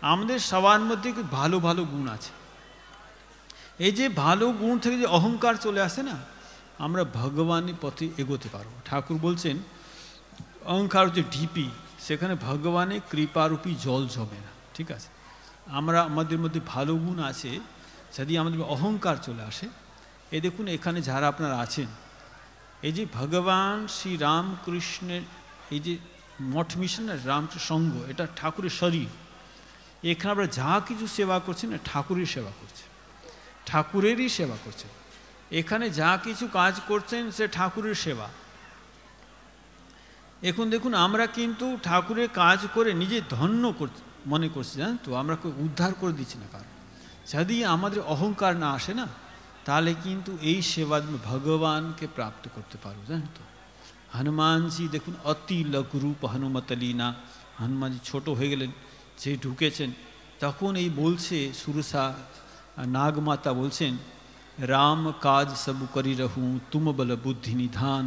আমাদের সবার মধ্যে ভালো ভালো গুণ আছে, এই যে ভালো গুণ থেকে যে অহংকার চলে আসে না, আমরা ভগবানের পথে এগোতে পারবো। ঠাকুর বলছেন অহংকার হচ্ছে ঢিপি, সেখানে ভগবানের কৃপারূপী জল জমে না, ঠিক আছে। আমরা আমাদের মধ্যে ভালো গুণ আছে, যদি আমাদের অহংকার চলে আসে, এই দেখুন এখানে যারা আপনারা আছেন, এই যে ভগবান শ্রী রামকৃষ্ণের এই যে মঠ মিশন না, রামকৃষ্ণ সঙ্ঘ, এটা ঠাকুরের শরীর। এখানে আমরা যা কিছু সেবা করছি না, ঠাকুরের সেবা করছে, ঠাকুরেরই সেবা করছে। এখানে যা কিছু কাজ করছেন সে ঠাকুরের সেবা। এখন দেখুন আমরা কিন্তু ঠাকুরের কাজ করে নিজে ধন্য মনে করছি, জানেন তো, আমরা উদ্ধার করে দিচ্ছি না কারণ। যদি আমাদের অহংকার না আসে না, তাহলে কিন্তু এই সেবা ভগবানকে প্রাপ্ত করতে পারবো, জানেন তো। হনুমানজি দেখুন অতি লঘুরূপ হনুমতলীনা, হনুমানজি ছোট হয়ে গেলেন, যে ঢুকেছেন তখন এই বলছে সুরসা নাগমাতা বলছেন, রাম কাজ সবু করি রহু তুম বল বুদ্ধি নিধান,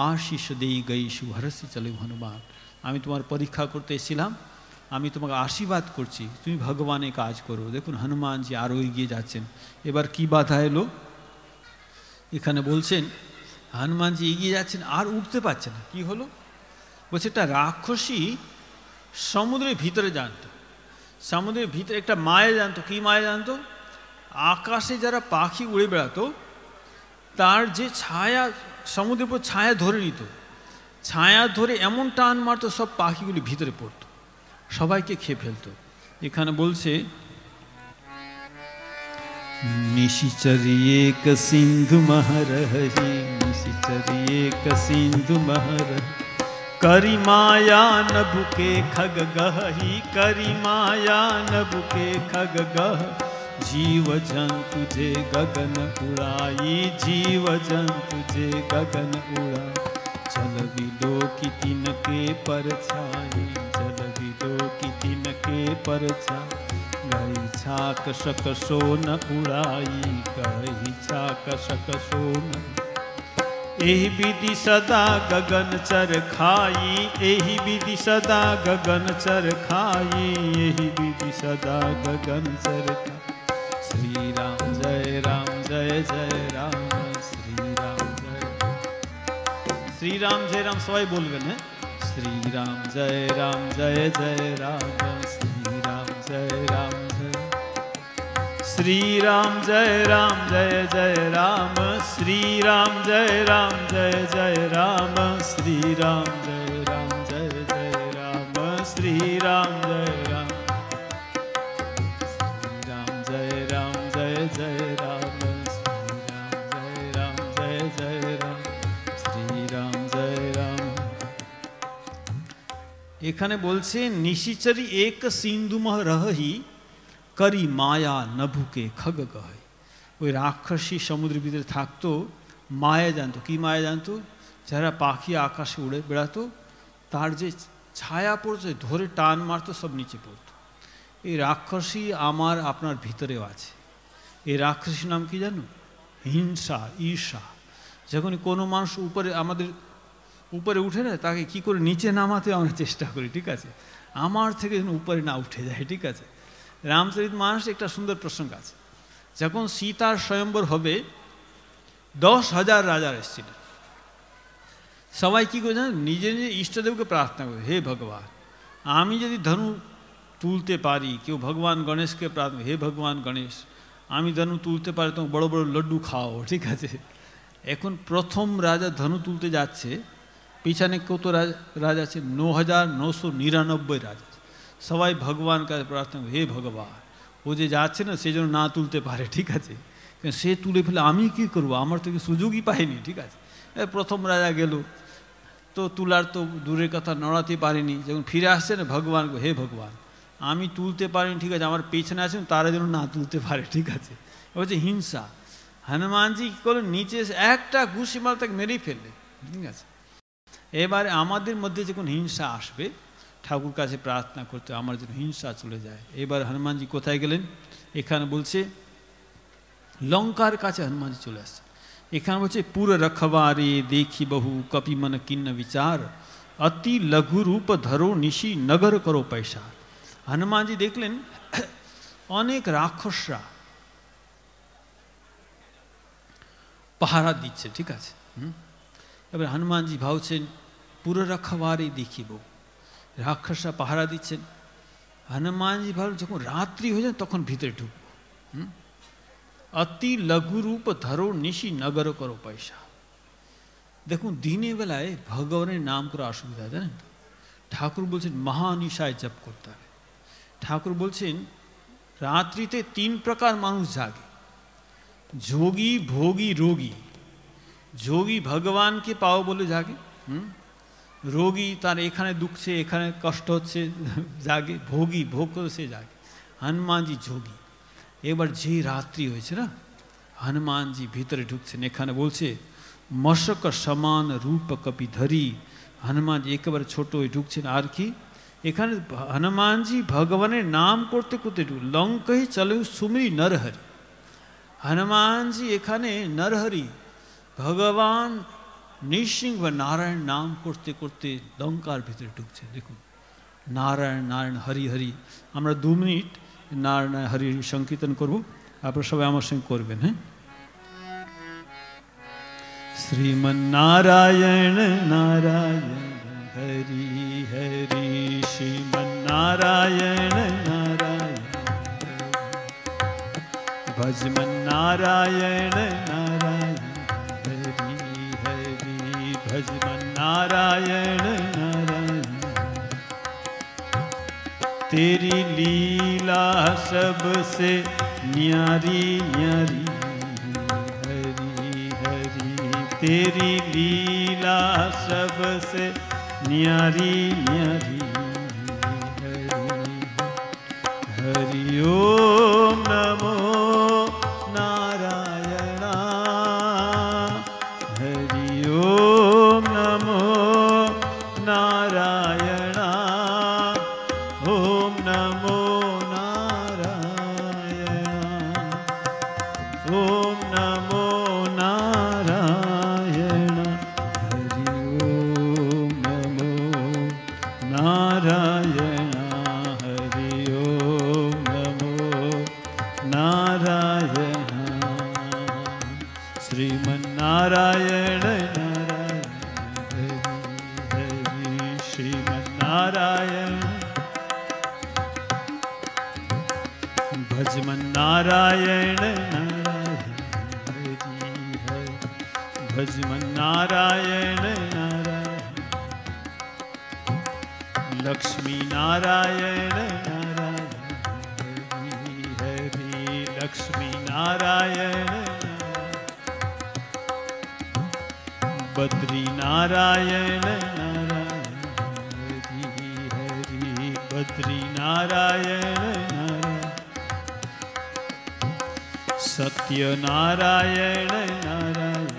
আশিস দেই গই সুহরসি চলে হনুমান। আমি তোমার পরীক্ষা করতে এসেছিলাম, আমি তোমাকে আশীর্বাদ করছি, তুমি ভগবানের কাজ করো। দেখুন হনুমানজি আরও এগিয়ে যাচ্ছেন। এবার কি বাধা এলো এখানে বলছেন, হনুমানজি এগিয়ে যাচ্ছেন আর উঠতে পারছে না। কি হলো বলছে, একটা রাক্ষসী সমুদ্রের ভিতরে জানতো, সমুদ্রের ভিতরে একটা মায়া জানতো। কি মায়া জানতো? আকাশে যারা পাখি উড়ে বেড়াতো তার যে ছায়া, সমুদ্রের উপর ছায়া ধরে নিত, ছায়া ধরে এমন টান মারতো সব পাখিগুলি ভিতরে পড়তো, সবাইকে খেয়ে ফেলতো। এখানে বলছে, নিশিচরিয়ে ক সিন্ধু মহরহি, নিশিচরিয়ে ক সিন্ধু মহরহি, करी माया नभुके खग गही, करी माया नभुके खग गह, जीव जंतु जे गगन उड़ाई, जीव जंतु जे गगन उड़ा, चल विलो की तिनके परछाई, चल विलो की तिनके परछाई, गई छाक शक सोन उड़ाई, गई छाक शक सोन। एहि विधि सदा गगन चर खाई, एहि विधि सदा गगन चर खाई, एहि विधि सदा गगन चर खाई। श्री राम जय राम जय जय राम, श्री राम जय श्री राम जय राम सबाई बोलबेन है, श्री राम जय राम जय जय राम, श्री राम जय राम जय, श्री राम जय राम जय जय राम, श्री राम जय राम जय जय राम, श्री राम जय राम जय जय राम, श्री राम जय राम, श्री राम जय राम जय जय राम, श्री राम जय राम जय जय राम, श्री राम जय राम। এখানে বলছে নিশিচরি এক সিন্ধুমহ রহি, করি মায়া নভুকে খগ গহে। ওই রাক্ষসী সমুদ্রের ভিতরে থাকতো, মায়া জানতো। কি মায়া জানতো? যারা পাখি আকাশে উড়ে বেড়াতো তার যে ছায়া পড়তো ধরে টান মারতো, সব নিচে পড়তো। এই রাক্ষসী আমার আপনার ভিতরেও আছে। এই রাক্ষসীর নাম কি জানো? হিংসা, ঈর্ষা। যখন কোনো মানুষ উপরে আমাদের উপরে উঠে না, তাকে কি করে নিচে নামাতে আমরা চেষ্টা করি, ঠিক আছে, আমার থেকে যেন উপরে না উঠে যায়, ঠিক আছে। রামচরিতমানস একটা সুন্দর প্রসঙ্গ আছে। যখন সীতার স্বয়ম্বর হবে, 10,000 রাজা এসেছিলেন। সবাই কী করে জানেন? নিজে নিজে ইষ্টদেবকে প্রার্থনা করে, হে ভগবান, আমি যদি ধনু তুলতে পারি, কেউ ভগবান গণেশকে প্রার্থনা, হে ভগবান গণেশ, আমি ধনু তুলতে পারি, তোমাকে বড় বড় লড্ডু খাও, ঠিক আছে। এখন প্রথম রাজা ধনু তুলতে যাচ্ছে, পিছনে কত রাজা আছে? 9,999 রাজা। সবাই ভগবান কাছে প্রার্থনা করে, হে ভগবান, ও যে যাচ্ছে না সে যেন না তুলতে পারে, ঠিক আছে। সে তুলে ফেলে আমি কি করব, আমার তো সুযোগই পাইনি, ঠিক আছে। প্রথম রাজা গেল, তো তুলার তো দূরের কথা, নড়াতে পারেনি। যখন ফিরে আসছে না, ভগবান, হে ভগবান, আমি তুলতে পারিনি, ঠিক আছে, আমার পেছনে আছেন তারা যেন না তুলতে পারে, ঠিক আছে। হচ্ছে হিংসা। হনুমানজি কী করলেন? নিচে একটা ঘুষি মার তাকে মেরেই ফেললেন, ঠিক আছে। এবারে আমাদের মধ্যে যখন হিংসা আসবে, ঠাকুর কাছে প্রার্থনা করতে আমার যেন হিংসা চলে যায়। এবার হনুমানজি কোথায় গেলেন? এখানে বলছে লঙ্কার কাছে হনুমানজি চলে আসছে। এখানে বলছে পুর রখবারে দেখি বহু কপি মন কিন্ন বিচার, অতি লঘু রূপ ধরো নিশি নগর করো পয়সা। হনুমানজি দেখলেন অনেক রাক্ষসরা পাহারা দিচ্ছে, ঠিক আছে। এবার হনুমানজি ভাবছেন পুর রখবারে দেখিব, রাক্ষসরা পাহারা দিচ্ছেন। হনুমানজি ভাবল যখন রাত্রি হয়ে যায় তখন ভিতরে ঢুকবো। অতি লঘু রূপ ধরো নিশি নগর করো পয়সা। দেখুন দিনের বেলায় ভগবানের নাম করা অসুবিধা, জানেন তো? ঠাকুর বলছেন মহানিশায় জপ করতে হবে। ঠাকুর বলছেন রাত্রিতে 3 প্রকার মানুষ জাগে, যোগী, ভোগী, রোগী। যোগী ভগবানকে পাও বলে জাগে, রোগী তার এখানে দুঃখছে, এখানে কষ্ট হচ্ছে জাগে, ভোগী ভোগ করে সে জাগে। হনুমানজি যোগী। এবার যে রাত্রি হয়েছে না, হনুমানজি ভিতরে ঢুকছেন। এখানে বলছে মশক সমান রূপ কপিধরি। হনুমানজি একেবারে ছোট হয়ে ঢুকছেন। আর কি এখানে হনুমানজি ভগবানের নাম করতে করতে লঙ্কায় চলে সুমিরি নরহরি। হনুমানজি এখানে নরহরি ভগবান নৃসিংহ নারায়ণ নাম করতে করতে লঙ্কার ভিতরে ঢুকছে। দেখুন নারায়ণ নারায়ণ হরি হরি। আমরা 2 মিনিট নারায়ণ হরি সংকীর্তন করব, আপনারা সবাই আমার সঙ্গে করবেন। হ্যাঁ, শ্রীমন্নারায়ণ নারায়ণ হরি হরি, শ্রীমন্নারায়ণ নারায়ণ ভজমন্নারায়ণ নারায়ণ হরি হরি, भजमन्नारायण नारायण। तेरी लीला सबसे न्यारी न्यारी हरी हरी, तेरी लीला सबसे न्यारी न्यारी हरी हरि। ओम नमो नारायणा, हरि ओम नमो नारायणा, ओम नमो नारायणा, ओम नमो नारायण, हरि ओम नमो नारायण, हरि ओम नमो नारायण। श्रीमन्नारायण नारायण हरि हरि, श्रीमन्नारायण भजमन्नारायण नारायण हरि हरि, भजमन्नारायण नारायण। लक्ष्मी नारायण नारायण हरि हरि, लक्ष्मी नारायण नारायण। बद्री नारायण नारायण हरि हरि, बद्री नारायण नारायण। सत्य नारायण नारायण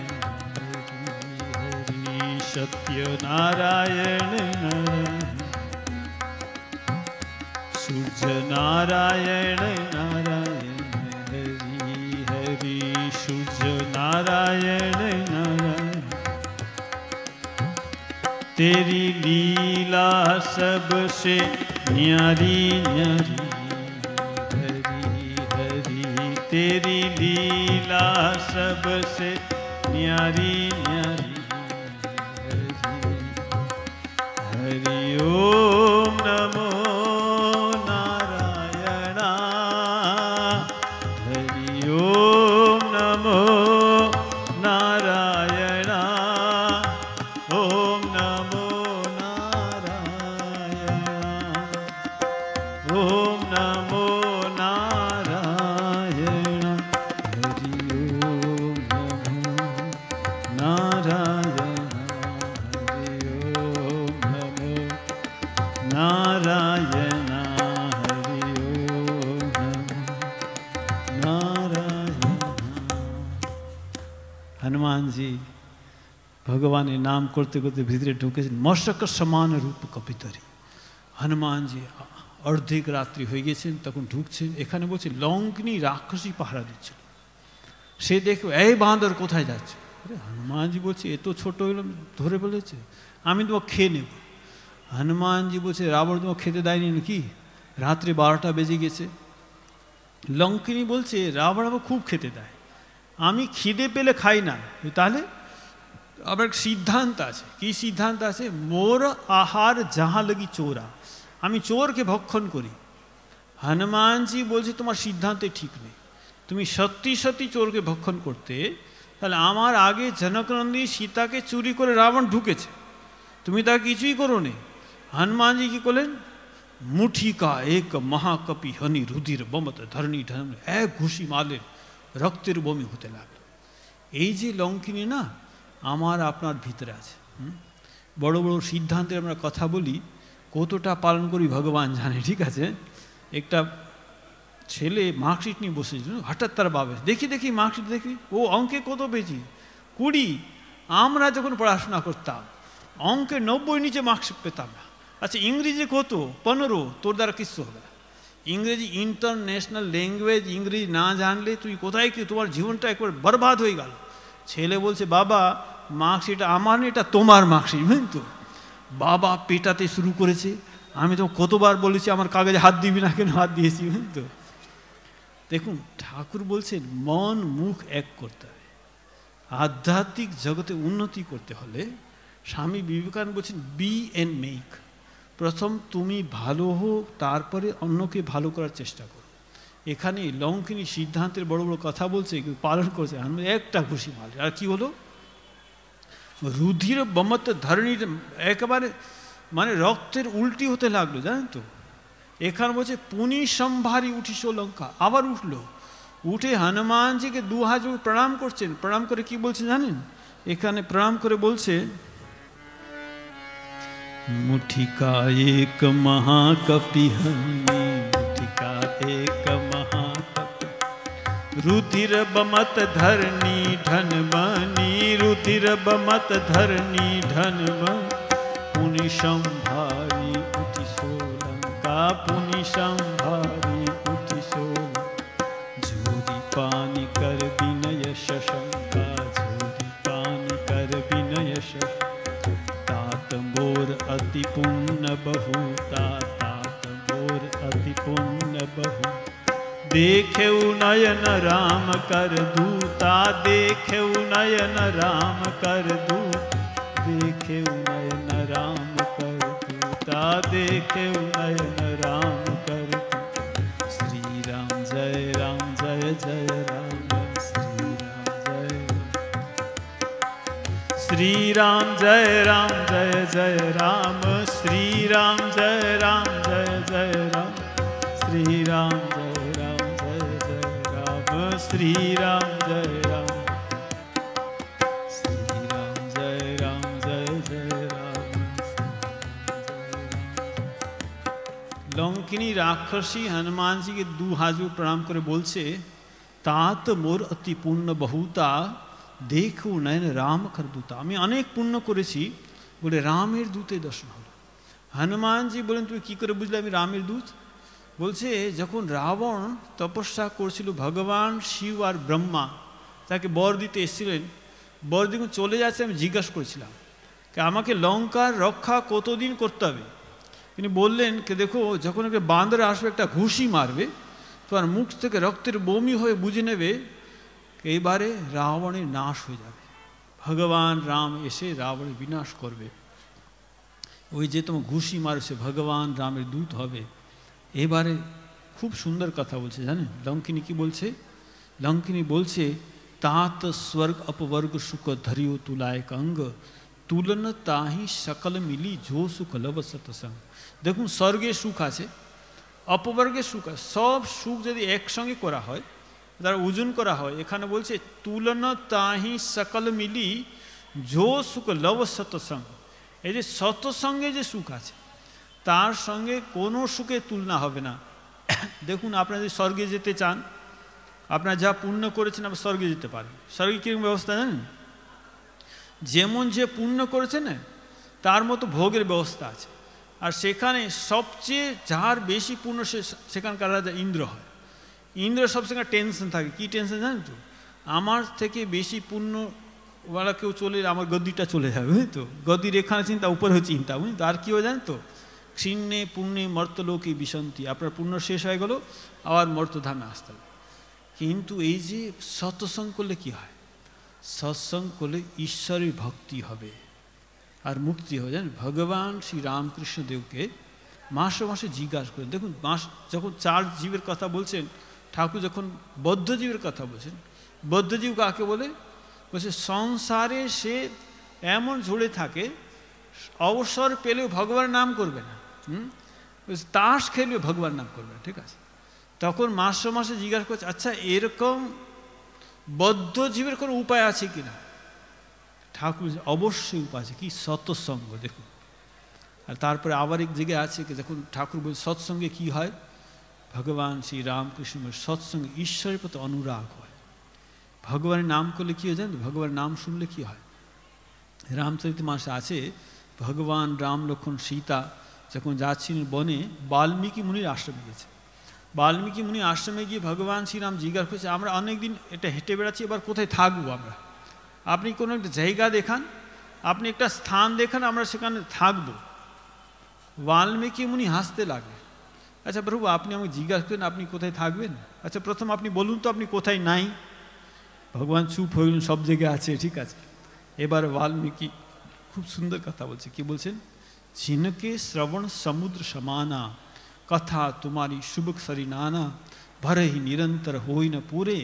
हरि हरि, सत्य नारायण नारायण। सूर्य नारायण नारायण हरि हरि, सूर्य नारायण नारायण। तेरी लीला सबसे न्यारी न्यारी हरि हरि, तेरी लीला सबसे न्यारी न्यारी हरि हरि। ओम नमो नारायणा, हरि ओम नमो नारायणा, ओम नमो नारायणा, ओम नमो नारायण, हरि ओम नमो नारायण, हरि ओम नमो नारायण, हरि ओम नमो नारायण। हनुमान जी ভগবানের নাম করতে করতে ভিতরে ঢুকেছেন। মশক সমান রূপ কপিতরি। হনুমানজি অর্ধেক রাত্রি হয়ে গেছেন তখন ঢুকছেন। এখানে বলছে লঙ্কিনী রাক্ষসী পাহারা দিচ্ছিল। সে দেখো এই বাঁদর কোথায় যাচ্ছে। আরে হনুমানজি বলছে এত ছোট হইল ধরে বলেছে আমি তোমাকে খেয়ে নেব। হনুমানজি বলছে রাবণ তোমাকে খেতে দেয়নি নাকি, রাত্রি 12টা বেজে গেছে। লঙ্কিনী বলছে রাবণ আমাকে খুব খেতে দেয়, আমি খিদে পেলে খাই না। তাহলে আবার সিদ্ধান্ত আছে, কি সিদ্ধান্ত আছে? মোর আহার যাহা লাগি চোরা, আমি চোরকে ভক্ষণ করি। হনুমানজি বলছে তোমার সিদ্ধান্তে ঠিক নেই, তুমি সত্যি সত্যি চোরকে ভক্ষণ করতে, তাহলে আমার আগে জনকনন্দী সীতাকে চুরি করে রাবণ ঢুকেছে, তুমি তা কিছুই করো নি। হনুমানজি কি করলেন? মুঠিকা এক মহাকপি হনি রুধির বমত ধরণী ঢন, এক ঘুষি মারলেন, রক্তের বমি হতে লাগলো। এই যে লঙ্কিনী না আমার আপনার ভিতরে আছে। বড় বড় সিদ্ধান্তে আমরা কথা বলি, কতটা পালন করি ভগবান জানে, ঠিক আছে? একটা ছেলে মার্কশিট নিয়ে বসেছিল, হঠাৎ তার বাবা দেখি দেখি মার্কশিট দেখি, ও অঙ্কে কত পেয়েছি? 20। আমরা যখন পড়াশোনা করতাম অঙ্কে 90 নিচে মার্কশিট পেতাম না। আচ্ছা ইংরেজি কত? 15, তোর দ্বারা কিচ্ছু হবে না। ইংরেজি ইন্টারন্যাশনাল ল্যাঙ্গুয়েজ, ইংরেজি না জানলে তুই কোথায় কি, তোমার জীবনটা একবার বরবাদ হয়ে গেল। ছেলে বলছে বাবা মার্কশিট আমার না, এটা তোমার মার্কশিট, বুঝলেন তো? বাবা পেটাতে শুরু করেছে, আমি তো কতবার বলেছি আমার কাগজে হাত দিবি না, কেন হাত দিয়েছি, বুঝলেন তো? দেখুন ঠাকুর বলছেন মন মুখ এক করতে হবে। আধ্যাত্মিক জগতে উন্নতি করতে হলে স্বামী বিবেকানন্দ বলছেন বি অ্যান্ড মেক। প্রথম তুমি ভালো হো, তারপরে অন্যকে ভালো করার চেষ্টা করো। এখানে লঙ্কিনী সিদ্ধান্তের বড় বড় কথা বলছে, পালন করছে, একটা ঘুষি মারলে। আর কি হলো? রুধির বমত ধরণীর, একেবারে মানে রক্তের উল্টি হতে লাগলো, জানেন তো? এখানে বলছে পুনি সম্ভারী উঠিস লঙ্কা, আবার উঠলো, উঠে হনুমানজিকে 2 হাত প্রণাম করছেন। প্রণাম করে কি বলছে জানেন? এখানে প্রণাম করে বলছে মুঠিকা এক মহাকপি হনি, মুঠিকা এক মহাকপি रुधिर बमत धरनी धन बनी, रुधिर बमत धरनी धन बनी, पुनि संभारी उठि सोलंका, पुनि संभारी उठि सोलंका, झूरी पानी कर विनय शशंका, झूरी पानी कर विनय शशंका, तात मोर अति पुण्य बहुता, तात मोर अति पुण्य बहु, देखे नयन राम कर दूता, देखे नयन राम कर दूता, देखे नयन राम कर दूता, देखे नयन राम कर दूता। श्री राम जय जय राम, श्री राम जय जय राम, श्री राम जय जय राम, श्री राम श्री राम जय राम, श्री राम जय जय राम। लंकिनी राक्षसी हनुमान जी के 2 हाथ प्रणाम करे बोलছে तात मोर अति पुण्य बहुता, देखो नयन राम कर दूता। আমি অনেক পুণ্য করেছি বলে রামের দূতের দর্শন হলো। হনুমানজি বলেন তুমি কি করে বুঝলে আমি রামের দূত? বলছে যখন রাবণ তপস্যা করছিল, ভগবান শিব আর ব্রহ্মা তাকে বর দিতে এসেছিলেন, বর দিকে চলে যাচ্ছে, আমি জিজ্ঞাসা করেছিলাম আমাকে লঙ্কার রক্ষা কতদিন করতে হবে? তিনি বললেন কে দেখো যখন একটা বান্দর আসবে একটা ঘুষি মারবে, তোমার মুখ থেকে রক্তের বমি হয়ে বুঝে নেবে এইবারে রাবণের নাশ হয়ে যাবে, ভগবান রাম এসে রাবণের বিনাশ করবে। ওই যে তোমার ঘুষি মারছে ভগবান রামের দূত হবে। এবারে খুব সুন্দর কথা বলছে জানেন লঙ্কিনী কি বলছে? লঙ্কিনী বলছে तात स्वर्ग अपवर्ग सुख धरियो तुलायक अंग, तुलन ताही सकल मिली जो सुख लव सतसंग। দেখুন স্বর্গে সুখ আছে, অপবর্গে সুখ আছে, সব সুখ যদি একসঙ্গে করা হয়, যারা ওজন করা হয়, এখানে বলছে তুলন তাহি সকল মিলি जो সুখ লব সতসঙ্গ। এই যে সতসঙ্গে যে সুখ আছে তার সঙ্গে কোনো সুখে তুলনা হবে না। দেখুন আপনারা যদি স্বর্গে যেতে চান, আপনারা যা পুণ্য করেছেন আপনি স্বর্গে যেতে পারেন। স্বর্গে কীরকম ব্যবস্থা জানেন? যেমন যে পুণ্য করেছে না তার মতো ভোগের ব্যবস্থা আছে। আর সেখানে সবচেয়ে যার বেশি পুণ্য সেখানকার রাজা ইন্দ্র হয়। ইন্দ্র সবসময় টেনশন থাকে, কি টেনশন জানেন তো? আমার থেকে বেশি পুণ্যওয়ালা কেউ চলে আমার গদ্দিটা চলে যাবে, বুঝলি তো? গদ্দির এখানে চিন্তা উপরে হয়ে চিন্তা, বুঝলি তো? আর কী হয় জানেন তো? ক্ষীণে পুণ্যে মর্তলোকে বিশান্তি, আপনার পুণ্য শেষ হয়ে গেল আবার মর্তধামে আসতে হবে। কিন্তু এই যে সৎসঙ্গ করলে কি হয়? সৎসঙ্গ করলে ঈশ্বরের ভক্তি হবে আর মুক্তি হবে। জানেন, ভগবান শ্রী রামকৃষ্ণ দেবকে মাসে মাসে জিজ্ঞাসা করেন। দেখুন, যখন 4 জীবের কথা বলছেন, ঠাকুর যখন বদ্ধজীবের কথা বলছেন, বদ্ধজীব কাকে বলে? বলছে সংসারে সে এমন ঝুড়ে থাকে, অবসর পেলেও ভগবানের নাম করবে না, তাস খেলেও ভগবান নাম করবে না, ঠিক আছে? তখন মাসে মাসে জিজ্ঞাসা করছে, আচ্ছা এরকম বদ্ধজীবের কোনো উপায় আছে কিনা? ঠাকুর অবশ্যই উপায় আছে। কি? সৎসঙ্গ। দেখুন, আর তারপরে আবার এক জায়গায় আছে কি, যখন ঠাকুর বলছে সৎসঙ্গে কি হয়, ভগবান শ্রী রামকৃষ্ণ সৎসঙ্গে ঈশ্বরের প্রতি অনুরাগ হয়। ভগবানের নাম করলে কি হয় জানেন? ভগবানের নাম শুনলে কি হয়? রামচরিত মাসে আছে, ভগবান রাম লক্ষ্মণ সীতা যখন যাচ্ছিলেন বনে, বাল্মীকি মুনির আশ্রমে গেছে। বাল্মীকি মুনির আশ্রমে গিয়ে ভগবান শ্রীরাম জিজ্ঞাসা করছে, আমরা অনেকদিন এটা হেঁটে বেড়াচ্ছি, এবার কোথায় থাকবো আমরা? আপনি কোনো একটা জায়গা দেখান, আপনি একটা স্থান দেখান, আমরা সেখানে থাকবো। বাল্মীকি মুনি হাসতে লাগে। আচ্ছা প্রভু, আপনি আমাকে জিজ্ঞাসা করেন আপনি কোথায় থাকবেন? আচ্ছা প্রথম আপনি বলুন তো আপনি কোথায় নাই। ভগবান চুপ হইলেন, সব জায়গায় আছে, ঠিক আছে। এবার বাল্মীকি খুব সুন্দর কথা বলছে। কি বলছেন? जिनके श्रवण समुद्र समाना, कथा तुम्हारी शुभ सरी नाना, भर ही निरंतर होई न पूरे,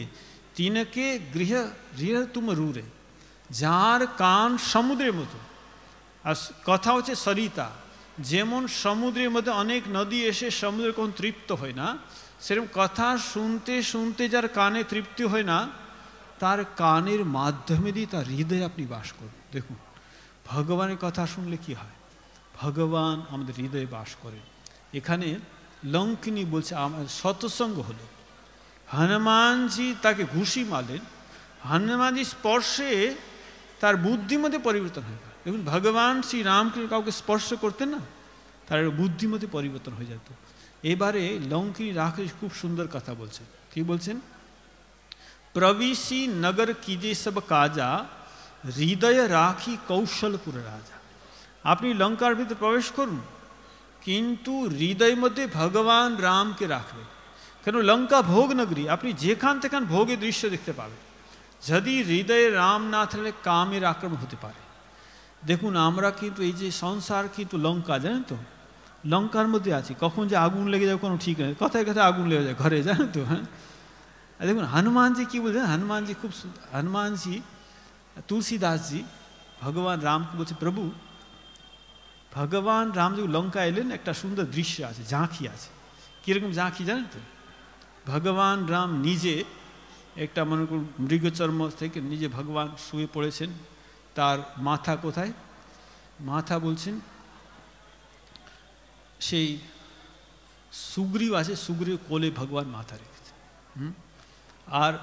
तिनके गृह गृह तुम रूरे। যার কান সমুদ্রের মতো, আর কথা হচ্ছে সরিতা। যেমন সমুদ্রের মধ্যে অনেক নদী এসে সমুদ্রে কোন তৃপ্ত হয় না, সেরকম কথা শুনতে শুনতে যার কানে তৃপ্তি হয় না, তার কানের মাধ্যমে দিয়ে তার হৃদয়ে আপনি বাস করুন। দেখুন, ভগবানের কথা শুনলে কি হয়? ভগবান আমাদের হৃদয়ে বাস করে। এখানে লঙ্কিনী বলছে আমার সৎসঙ্গ হলো। হনুমানজি তাকে ঘুষি মারলেন, হনুমানজি স্পর্শে তার বুদ্ধিমতে পরিবর্তন হয়ে গেল। দেখুন, ভগবান শ্রী রামকৃষ্ণ কাউকে স্পর্শ করতেন না, তার বুদ্ধিমতে পরিবর্তন হয়ে যেত। এবারে লঙ্কিনী রাক্ষস খুব সুন্দর কথা বলছেন। কি বলছেন? প্রবিশি নগর কিজে সব কাজা, হৃদয় রাখি কৌশলপুর রাজা। আপনি লঙ্কার ভিতরে প্রবেশ করুন, কিন্তু হৃদয়ের মধ্যে ভগবান রামকে রাখবেন। কেন? লঙ্কা ভোগ নগরী, আপনি যেখান থেকে ভোগের দৃশ্য দেখতে পাবেন। যদি হৃদয়ে রাম না থাকলে কামের আক্রমণ হতে পারে। দেখুন, আমরা কিন্তু এই যে সংসার কিন্তু লঙ্কা, জানেন তো, লঙ্কার মধ্যে আছি। কখন যে আগুন লেগে যাবে কোনো ঠিক নেই, কথায় কথায় আগুন লেগে যায় ঘরে, জানেন তো। হ্যাঁ, দেখুন হনুমানজি কি বলছেন, হনুমানজি খুব, হনুমানজি তুলসীদাসজি ভগবান রামকে বলছে, প্রভু ভগবান রাম যখন লঙ্কা এলেন, একটা সুন্দর দৃশ্য আছে, ঝাঁকি আছে। কীরকম ঝাঁকি জানেন তো? ভগবান রাম নিজে একটা মনে করুন মৃগচর্ম থেকে নিজে ভগবান শুয়ে পড়েছেন। তার মাথা কোথায়? মাথা বলছেন সেই সুগ্রীব আছে, সুগ্রীব কোলে ভগবান মাথা রেখেছে। আর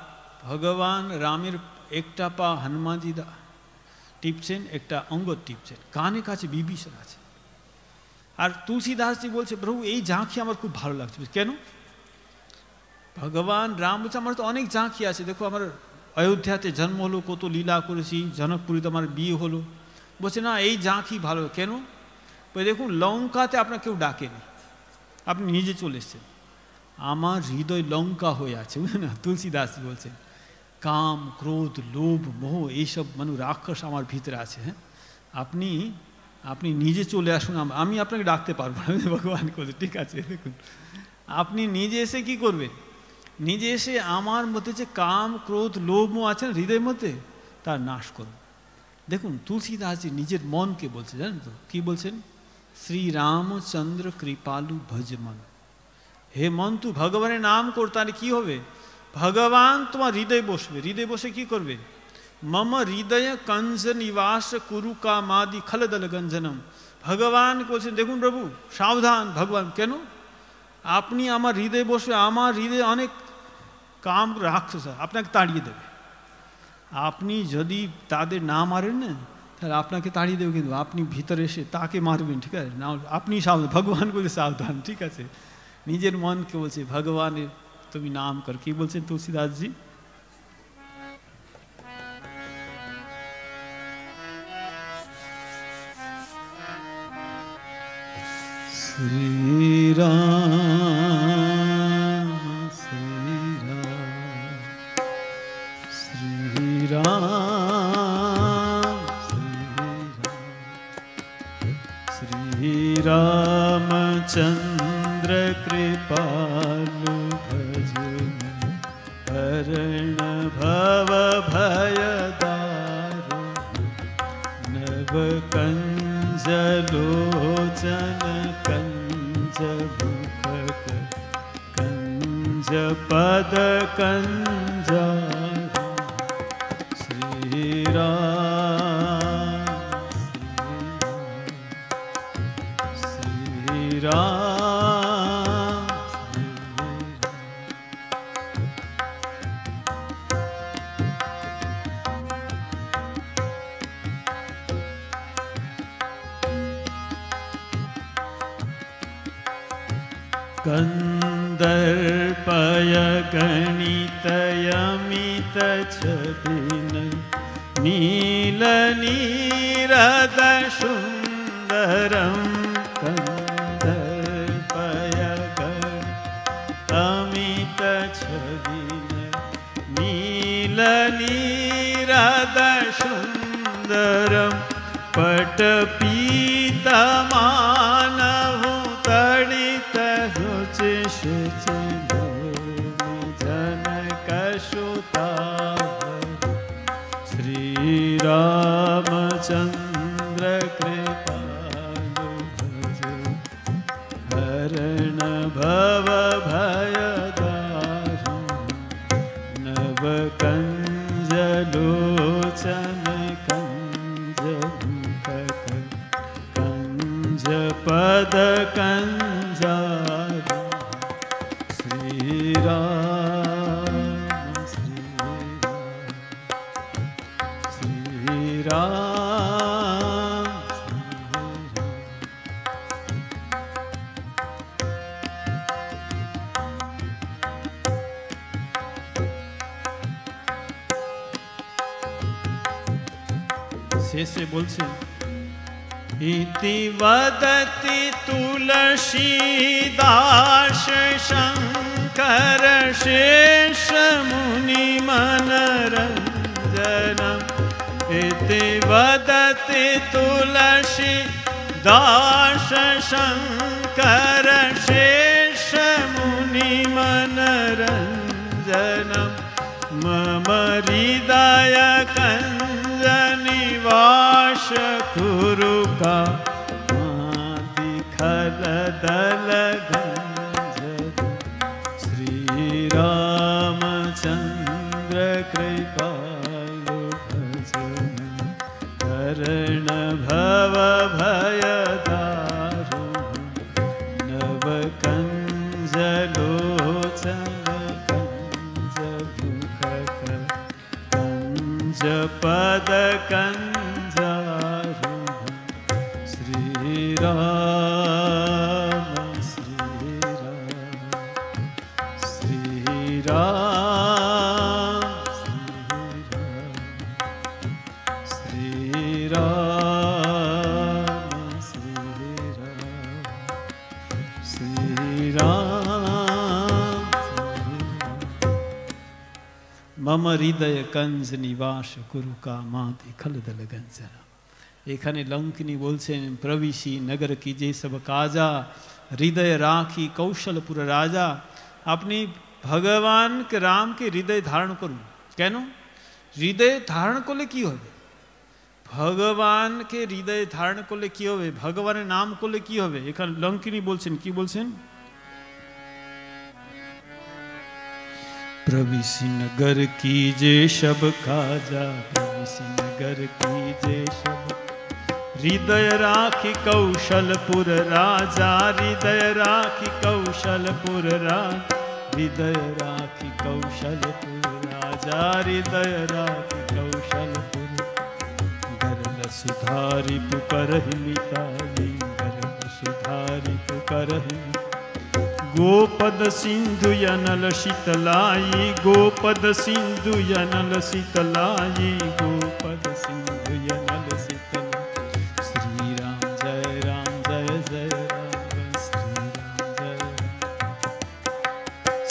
ভগবান রামের একটা পা হনুমানজি টিপছেন, একটা অঙ্গ টিপছেন, কানে কাছে বিভীষণ আছে। আর তুলসীদাসজি বলছে, প্রভু এই ঝাঁকি আমার খুব ভালো লাগছে। কেন? ভগবান রাম বলছে, আমার তো অনেক ঝাঁকি আছে। দেখো, আমার অযোধ্যাতে জন্ম হলো, কত লীলা করেছি, জনকপুরীতে আমার বিয়ে হলো। বলছে না, এই ঝাঁকি ভালো। কেন? দেখুন, লঙ্কাতে আপনার কেউ ডাকেনি, আপনি নিজে চলে এসছেন। আমার হৃদয় লঙ্কা হয়ে আছে, বুঝলেন না? তুলসীদাস বলছেন, কাম ক্রোধ লোভ মোহ এইসব রাক্ষস আমার ভিতরে আছে। হ্যাঁ, আপনি নিজে চলে আসুন, আমি আপনাকে ডাকতে পারবো না। ভগবান বলছে, ঠিক আছে। দেখুন, আপনি নিজে এসে কি করবেন? নিজে এসে আমার মধ্যে যে কাম ক্রোধ লোভ মোহ আছে হৃদয়ের মধ্যে, তার নাশ করুন। দেখুন, তুলসীদাসজি নিজের মনকে বলছে, জানেন তো কি বলছেন? শ্রীরামচন্দ্র কৃপালু ভজ মন। হে মন, তু ভগবানের নাম কর, তাহলে কি হবে? ভগবান তোমার হৃদয়ে বসবে। হৃদয়ে বসে কি করবে? মম হৃদয় কঞ্জ নিবাস কুরু কামাদি খলদল গঞ্জনম। ভগবান বলছেন, দেখুন প্রভু সাবধান। ভগবান কেন? আপনি আমার হৃদয়ে বসবে, আমার হৃদয়ে অনেক কাম রাক্ষস আপনাকে তাড়িয়ে দেবে। আপনি যদি তাদের না মারেন না, তাহলে আপনাকে তাড়িয়ে দেবে, কিন্তু আপনি ভিতরে এসে তাকে মারবেন, ঠিক আছে না? আপনি সাবধান। ভগবান বলছে সাবধান, ঠিক আছে। নিজের মনকে বলছে ভগবানের তুমি নাম কর। কি বলছেন তুলসীদাসজি? শ্রীরাম শ্রীরাম শ্রীরাম रामचंद्र कृपालु भजन हरण भव भय दारुण नव कंज लोचन कंज मुख कंज पद कंजारुण श्री राम श्री राम कंदर्पय गणितयमित छबिन नील नीरद सुंदरम कंदर्पय गणितमित छबिन नील नीरद सुंदरम पटपीत मानव तड़ित शुच जनक सुता श्री रामचंद्र कृपालु भजन हरण भव भय दारुण नव कंज लोचन कंज मुख कंज पद कंजारुण श्री राम श्री राम श्री राम शेषे बोलছেন इति वदति तुलसीदास शंकर शेष मुनि मनरंजनम इति वदति तुलसीदास शंकर शेष मुनि मनरंजनम मम हृदय कंज निवास कुरु का खलदल गंज श्री रामचंद्र कृपालु भजन हरण भव भय दारुण नव कंज लोचन कंज मुख कंज पद कंजारुण श्री राम श्री राम श्री राम श्री राम श्री राम श्री राम मम हृदय कंज निवास कुरु का माति खलदल गंजना এখানে লঙ্কিনী বলছেন প্রবিশি নগর কি যে সব কাজা হৃদয় রাখি কৌশলপুর রাজা আপনি ভগবানকে রামকে হৃদয় ধারণ করুন কেন হৃদয় ধারণ করলে কি হবে ভগবানকে হৃদয় ধারণ করলে কি হবে ভগবানের নাম করলে কি হবে এখানে লঙ্কিনী বলছেন কি বলছেন प्रविशि नगर कीजे शब काजा प्रविशि नगर कीजे शब हृदय राखी कौशलपुर राजा हृदय राखी कौशलपुर राजा हृदय राखी कौशलपुर राजा हृदय राखी कौशलपुर गरल सुधारी पुकरहि मिताली गरल सुधारी पुकरहि गोपद सिंधु यनल शीतलाई गोपद सिंधु यनल शीतलाई गोपद सिंधु यनल शीतलाई श्री राम जय राम जय जय राम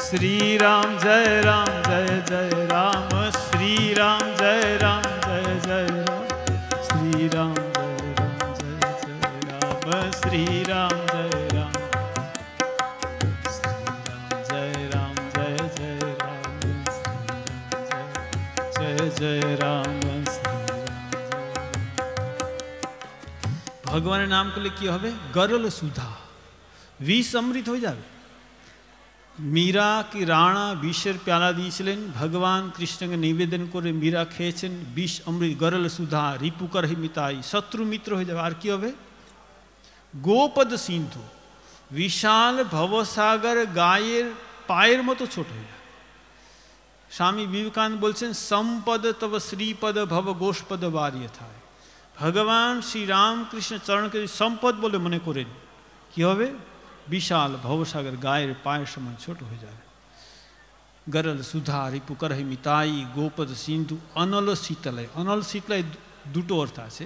श्री राम जय राम जय जय राम श्री राम जय राम जय जय राम श्री राम जय राम जय जय राम श्री राम জয় রাম। ভগবানের নাম করলে কি হবে? গরল সুধা, বিষ অমৃত হয়ে যাবে। মীরা কি রানা বিষের প্যালা দিয়েছিলেন, ভগবান কৃষ্ণকে নিবেদন করে মীরা খেয়েছেন, বিষ অমৃত গরল সুধা, রিপুকর হিমিতাই, শত্রু মিত্র হয়ে যাবে। আর কি হবে? গোপদ সিন্ধু, বিশাল ভবসাগর গায়ের পায়ের মতো ছোট হয়ে যায়। স্বামী বিবেকানন্দ বলছেন, সম্পদ তব শ্রীপদ ভব গোষ্পদ বারিয়ে থায়। ভগবান শ্রী রামকৃষ্ণ চরণকে সম্পদ বলে মনে করেন, কি হবে? বিশাল ভবসাগর গায়ের পায়ের সমান ছোট হয়ে যাবে। গরল সুধা, রিপুকর হিমিতাই, গোপদ সিন্ধু, অনল শীতলায়। অনল শীতলায় দুটো অর্থ আছে।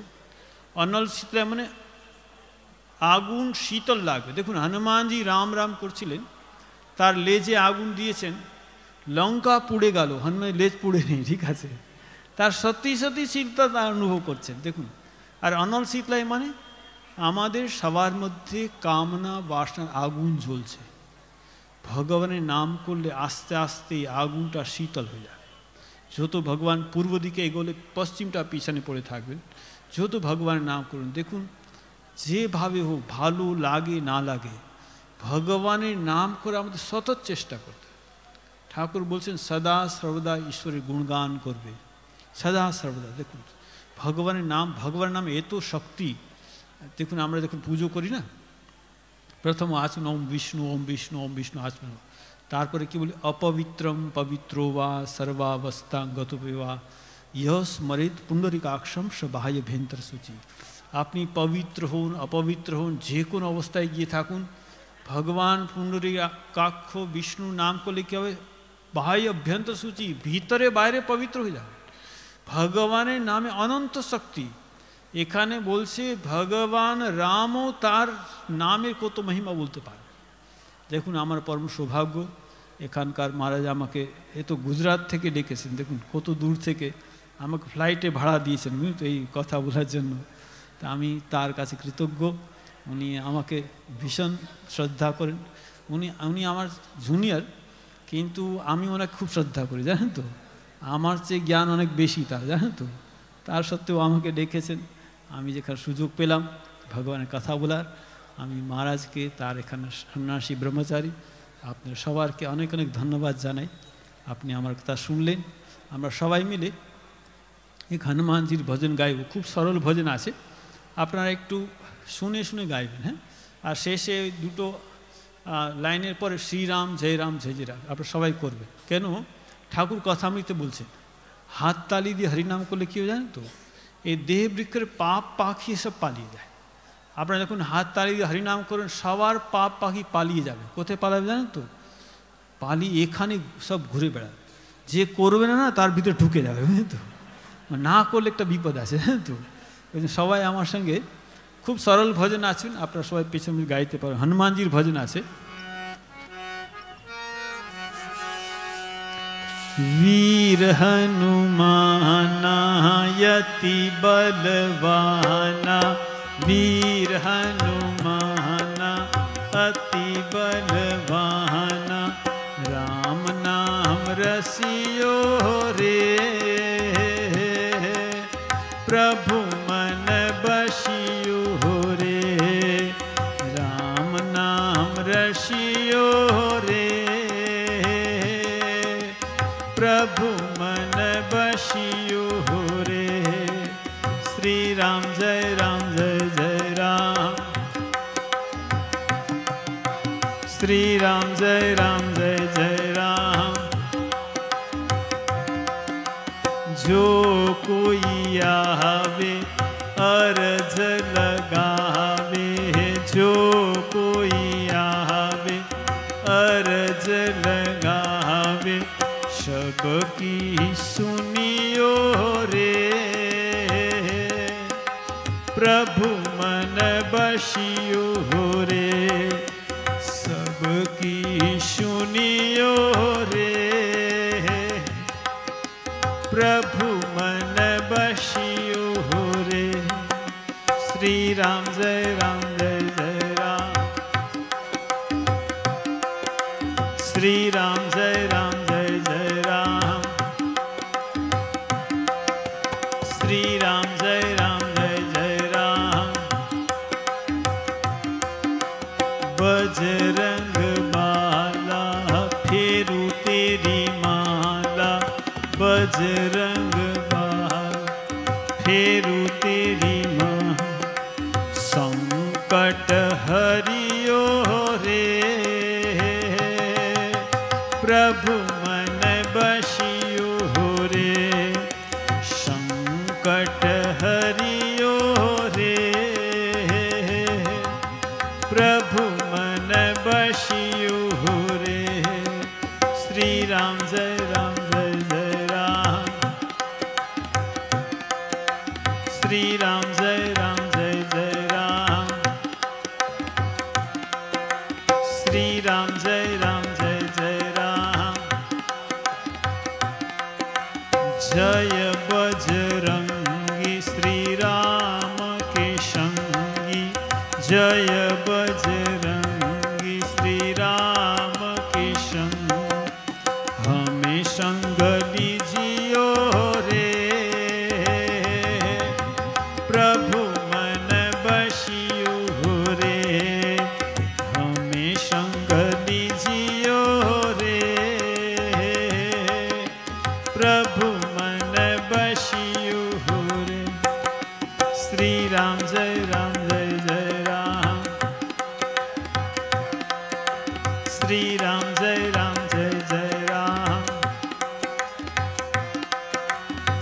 অনল শীতলায় মানে আগুন শীতল লাগবে। দেখুন, হনুমানজি রাম রাম করছিলেন, তার লেজে আগুন দিয়েছেন, লঙ্কা পুড়ে গেল, হনুমান লেজ পুড়ে নেই, ঠিক আছে, তার সত্যি সত্যি শীতলতা তার অনুভব করছেন। দেখুন, আর অনল শীতলায় মানে আমাদের সবার মধ্যে কামনা বাসনার আগুন জ্বলছে, ভগবানের নাম করলে আস্তে আস্তে আগুনটা শীতল হয়ে যাবে। যত ভগবান পূর্ব দিকে এগোলে পশ্চিমটা পিছনে পড়ে থাকবেন, যত ভগবানের নাম করুন। দেখুন, যেভাবে হোক, ভালো লাগে না লাগে, ভগবানের নাম করে আমাদের সতত চেষ্টা করতে। ঠাকুর বলছেন, সদা সর্বদা ঈশ্বরের গুণগান করবে, সদা সর্বদা। দেখুন, ভগবানের নাম এত শক্তি। দেখুন, আমরা যখন পুজো করি না, প্রথম আচরণ ওম বিষ্ণু ওম বিষ্ণু ওম বিষ্ণু আচরণ, তারপরে কি বলি? অপবিত্রম পবিত্র বা সর্বাবস্থাগত বা ইহ স্মরিত পুণ্ডরিকাক্ষম স বাহ্য ভেন্তর সূচি। আপনি পবিত্র হন, অপবিত্র হন, যে কোনো অবস্থায় গিয়ে থাকুন, ভগবান পুণ্ডরিকাক্ষ বিষ্ণু নাম করলে কী হবে? বাহ্য অভ্যন্তর সূচি, ভিতরে বাইরে পবিত্র হয়ে যাবে। ভগবানের নামে অনন্ত শক্তি। এখানে বলছে ভগবান রামও তার নামের কত মহিমা বলতে পারে। দেখুন, আমার পরম সৌভাগ্য, এখানকার মহারাজ আমাকে এত গুজরাট থেকে ডেকেছেন। দেখুন, কত দূর থেকে আমাকে ফ্লাইটে ভাড়া দিয়েছেন তো এই কথা বলার জন্য। তা আমি তার কাছে কৃতজ্ঞ। উনি আমাকে ভীষণ শ্রদ্ধা করেন। উনি আমার জুনিয়র, কিন্তু আমি ওনাকে খুব শ্রদ্ধা করি, জানেন তো। আমার চেয়ে জ্ঞান অনেক বেশি তার, জানেন তো। তার সত্ত্বেও আমাকে ডেকেছেন। আমি যেখানে সুযোগ পেলাম ভগবানের কথা বলার, আমি মহারাজকে, তার এখানে সন্ন্যাসী ব্রহ্মচারী, আপনার সবারকে অনেক অনেক ধন্যবাদ জানাই। আপনি আমার কথা শুনলেন। আমরা সবাই মিলে এক হনুমানজির ভজন গাইব। খুব সরল ভজন আছে, আপনারা একটু শুনে শুনে গাইবেন, হ্যাঁ। আর শেষে দুটো লাইনের পরে শ্রীরাম জয় রাম জয় জয় রাম আপনারা সবাই করবেন। কেন? ঠাকুর কথামৃতে বলছেন, হাত তালি দিয়ে হরিনাম করলে কী জানেন তো? এই দেহ বৃক্ষের পাপ পাখি এসব পালিয়ে যায়। আপনারা যখন হাত তালি দিয়ে হরিনাম করেন, সবার পাপ পাখি পালিয়ে যাবে। কোথায় পালাবে জানেন তো? এখানে সব ঘুরে বেড়াবে। যে করবে না তার ভিতরে ঢুকে যাবে, বুঝলেন তো। না করলে একটা বিপদ আছে, হ্যাঁ তো। ওই জন্য সবাই আমার সঙ্গে, খুব সরল ভজন আছেন, আপনারা সবাই পেছনে গাইতে পারেন। হনুমানজির ভজন আছে। वीर हनुमाना यति बलवाना, वीर हनुमाना अति बलवाना, राम नाम रसियो रे, प्रभु मन बसियो रे, राम नाम रसियो रे, प्रभु मन बसियो रे। श्री राम जय जय राम, श्री राम जय जय राम। जो कोई आवे अर्ज लगावे, जो कोई आवे अर्ज लगावे, सबकी सुनियो रे, प्रभु मन बसियो रे, सबकी सुनियो रे, प्रभु मन बसियो रे। श्री राम जय जय राम, श्री राम जय जय राम। बजरंग बहार फेरू तेरी माँ संकट हरियो रे प्रभु मन बसियो रे संकट हरियो रे प्रभु मन बसियो रे श्री राम जय राम जय जय राम श्री राम जय राम जय जय राम श्री राम जय जय राम जय बजरंगी श्री राम के संगी जय बजरंगी श्री राम के संग हमें संग लीजियो रे प्रभु मन बसियो रे हमें संग लीजियो रे प्रभु मन बसियो रे श्री राम जय जय राम श्री राम जय जय राम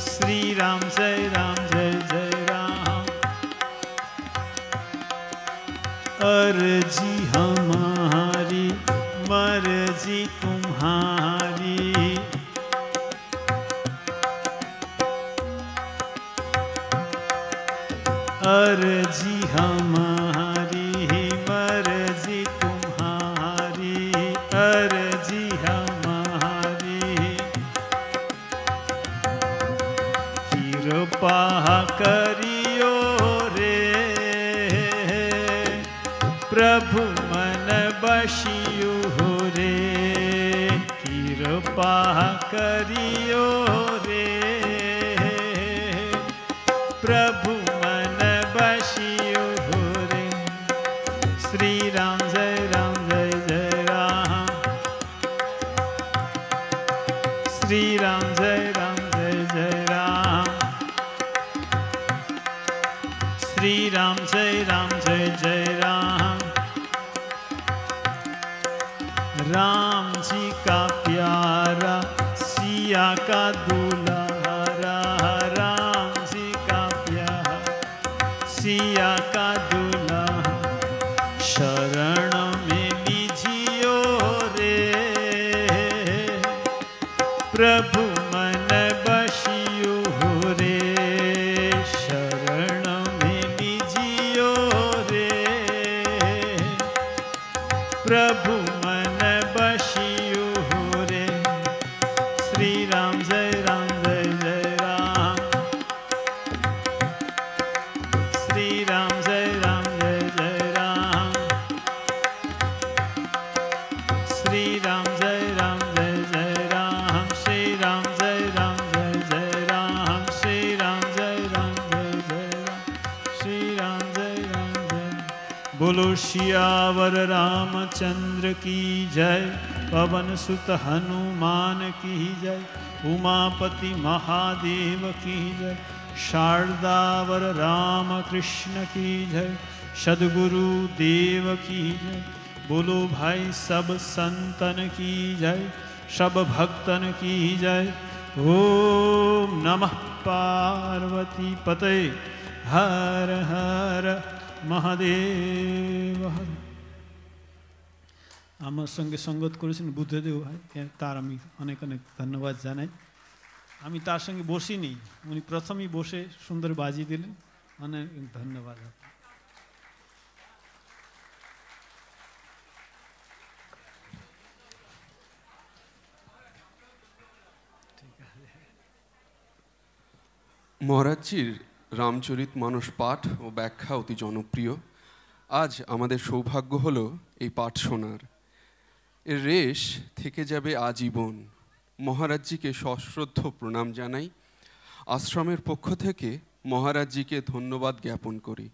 श्री राम जय जय राम अर्जी हमारी मर्जी तुम्हारी अर्जी हमारी मर्जी तुम्हारी अर्जी हमारी कृपा करियो रे प्रभु मन बसियो रे कृपा करियो रे प्रभु मन बसियो रे श्री राम जय जय राम श्री राम जय जय राम श्री राम जय जय राम राम जी का प्यारा सिया का दुलारा राम जी का प्यारा सिया का दुल्हा शरण में लीजियो रे प्रभु मन बसियो रे शरण में लीजियो रे प्रभु मन बसियो रे श्री राम जय जय राम श्री राम जय जय राम श्री राम जय जय राम श्री राम जय जय राम श्री राम जय जय राम श्री राम जय बोलो सियावर रामचंद्र की जय पवन सुत हनुमान की जय उमापति महादेव की जय शारदावर राम कृष्ण की जय सद्गुरु देव की जय बोलो भाई सब संतन की जय सब भक्तन की जय ओम नमः पार्वती पते हर हर महादेव हर আমার সঙ্গে সঙ্গত করেছেন বুদ্ধদেব ভাই তার আমি অনেক অনেক ধন্যবাদ জানাই আমি তার সঙ্গে বসিনি উনি প্রথমেই বসে সুন্দর বাজিয়ে দিলেন অনেক ধন্যবাদ মহারাজজির রামচরিত মানস পাঠ ও ব্যাখ্যা অতি জনপ্রিয়। আজ আমাদের সৌভাগ্য হলো এই পাঠ শোনার। এর রেশ থেকে যাবে আজীবন। মহারাজজিকে সশ্রদ্ধ প্রণাম জানাই। আশ্রমের পক্ষ থেকে মহারাজজিকে ধন্যবাদ জ্ঞাপন করি।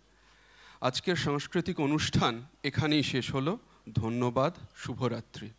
আজকের সাংস্কৃতিক অনুষ্ঠান এখানেই শেষ হলো। ধন্যবাদ। শুভরাত্রি।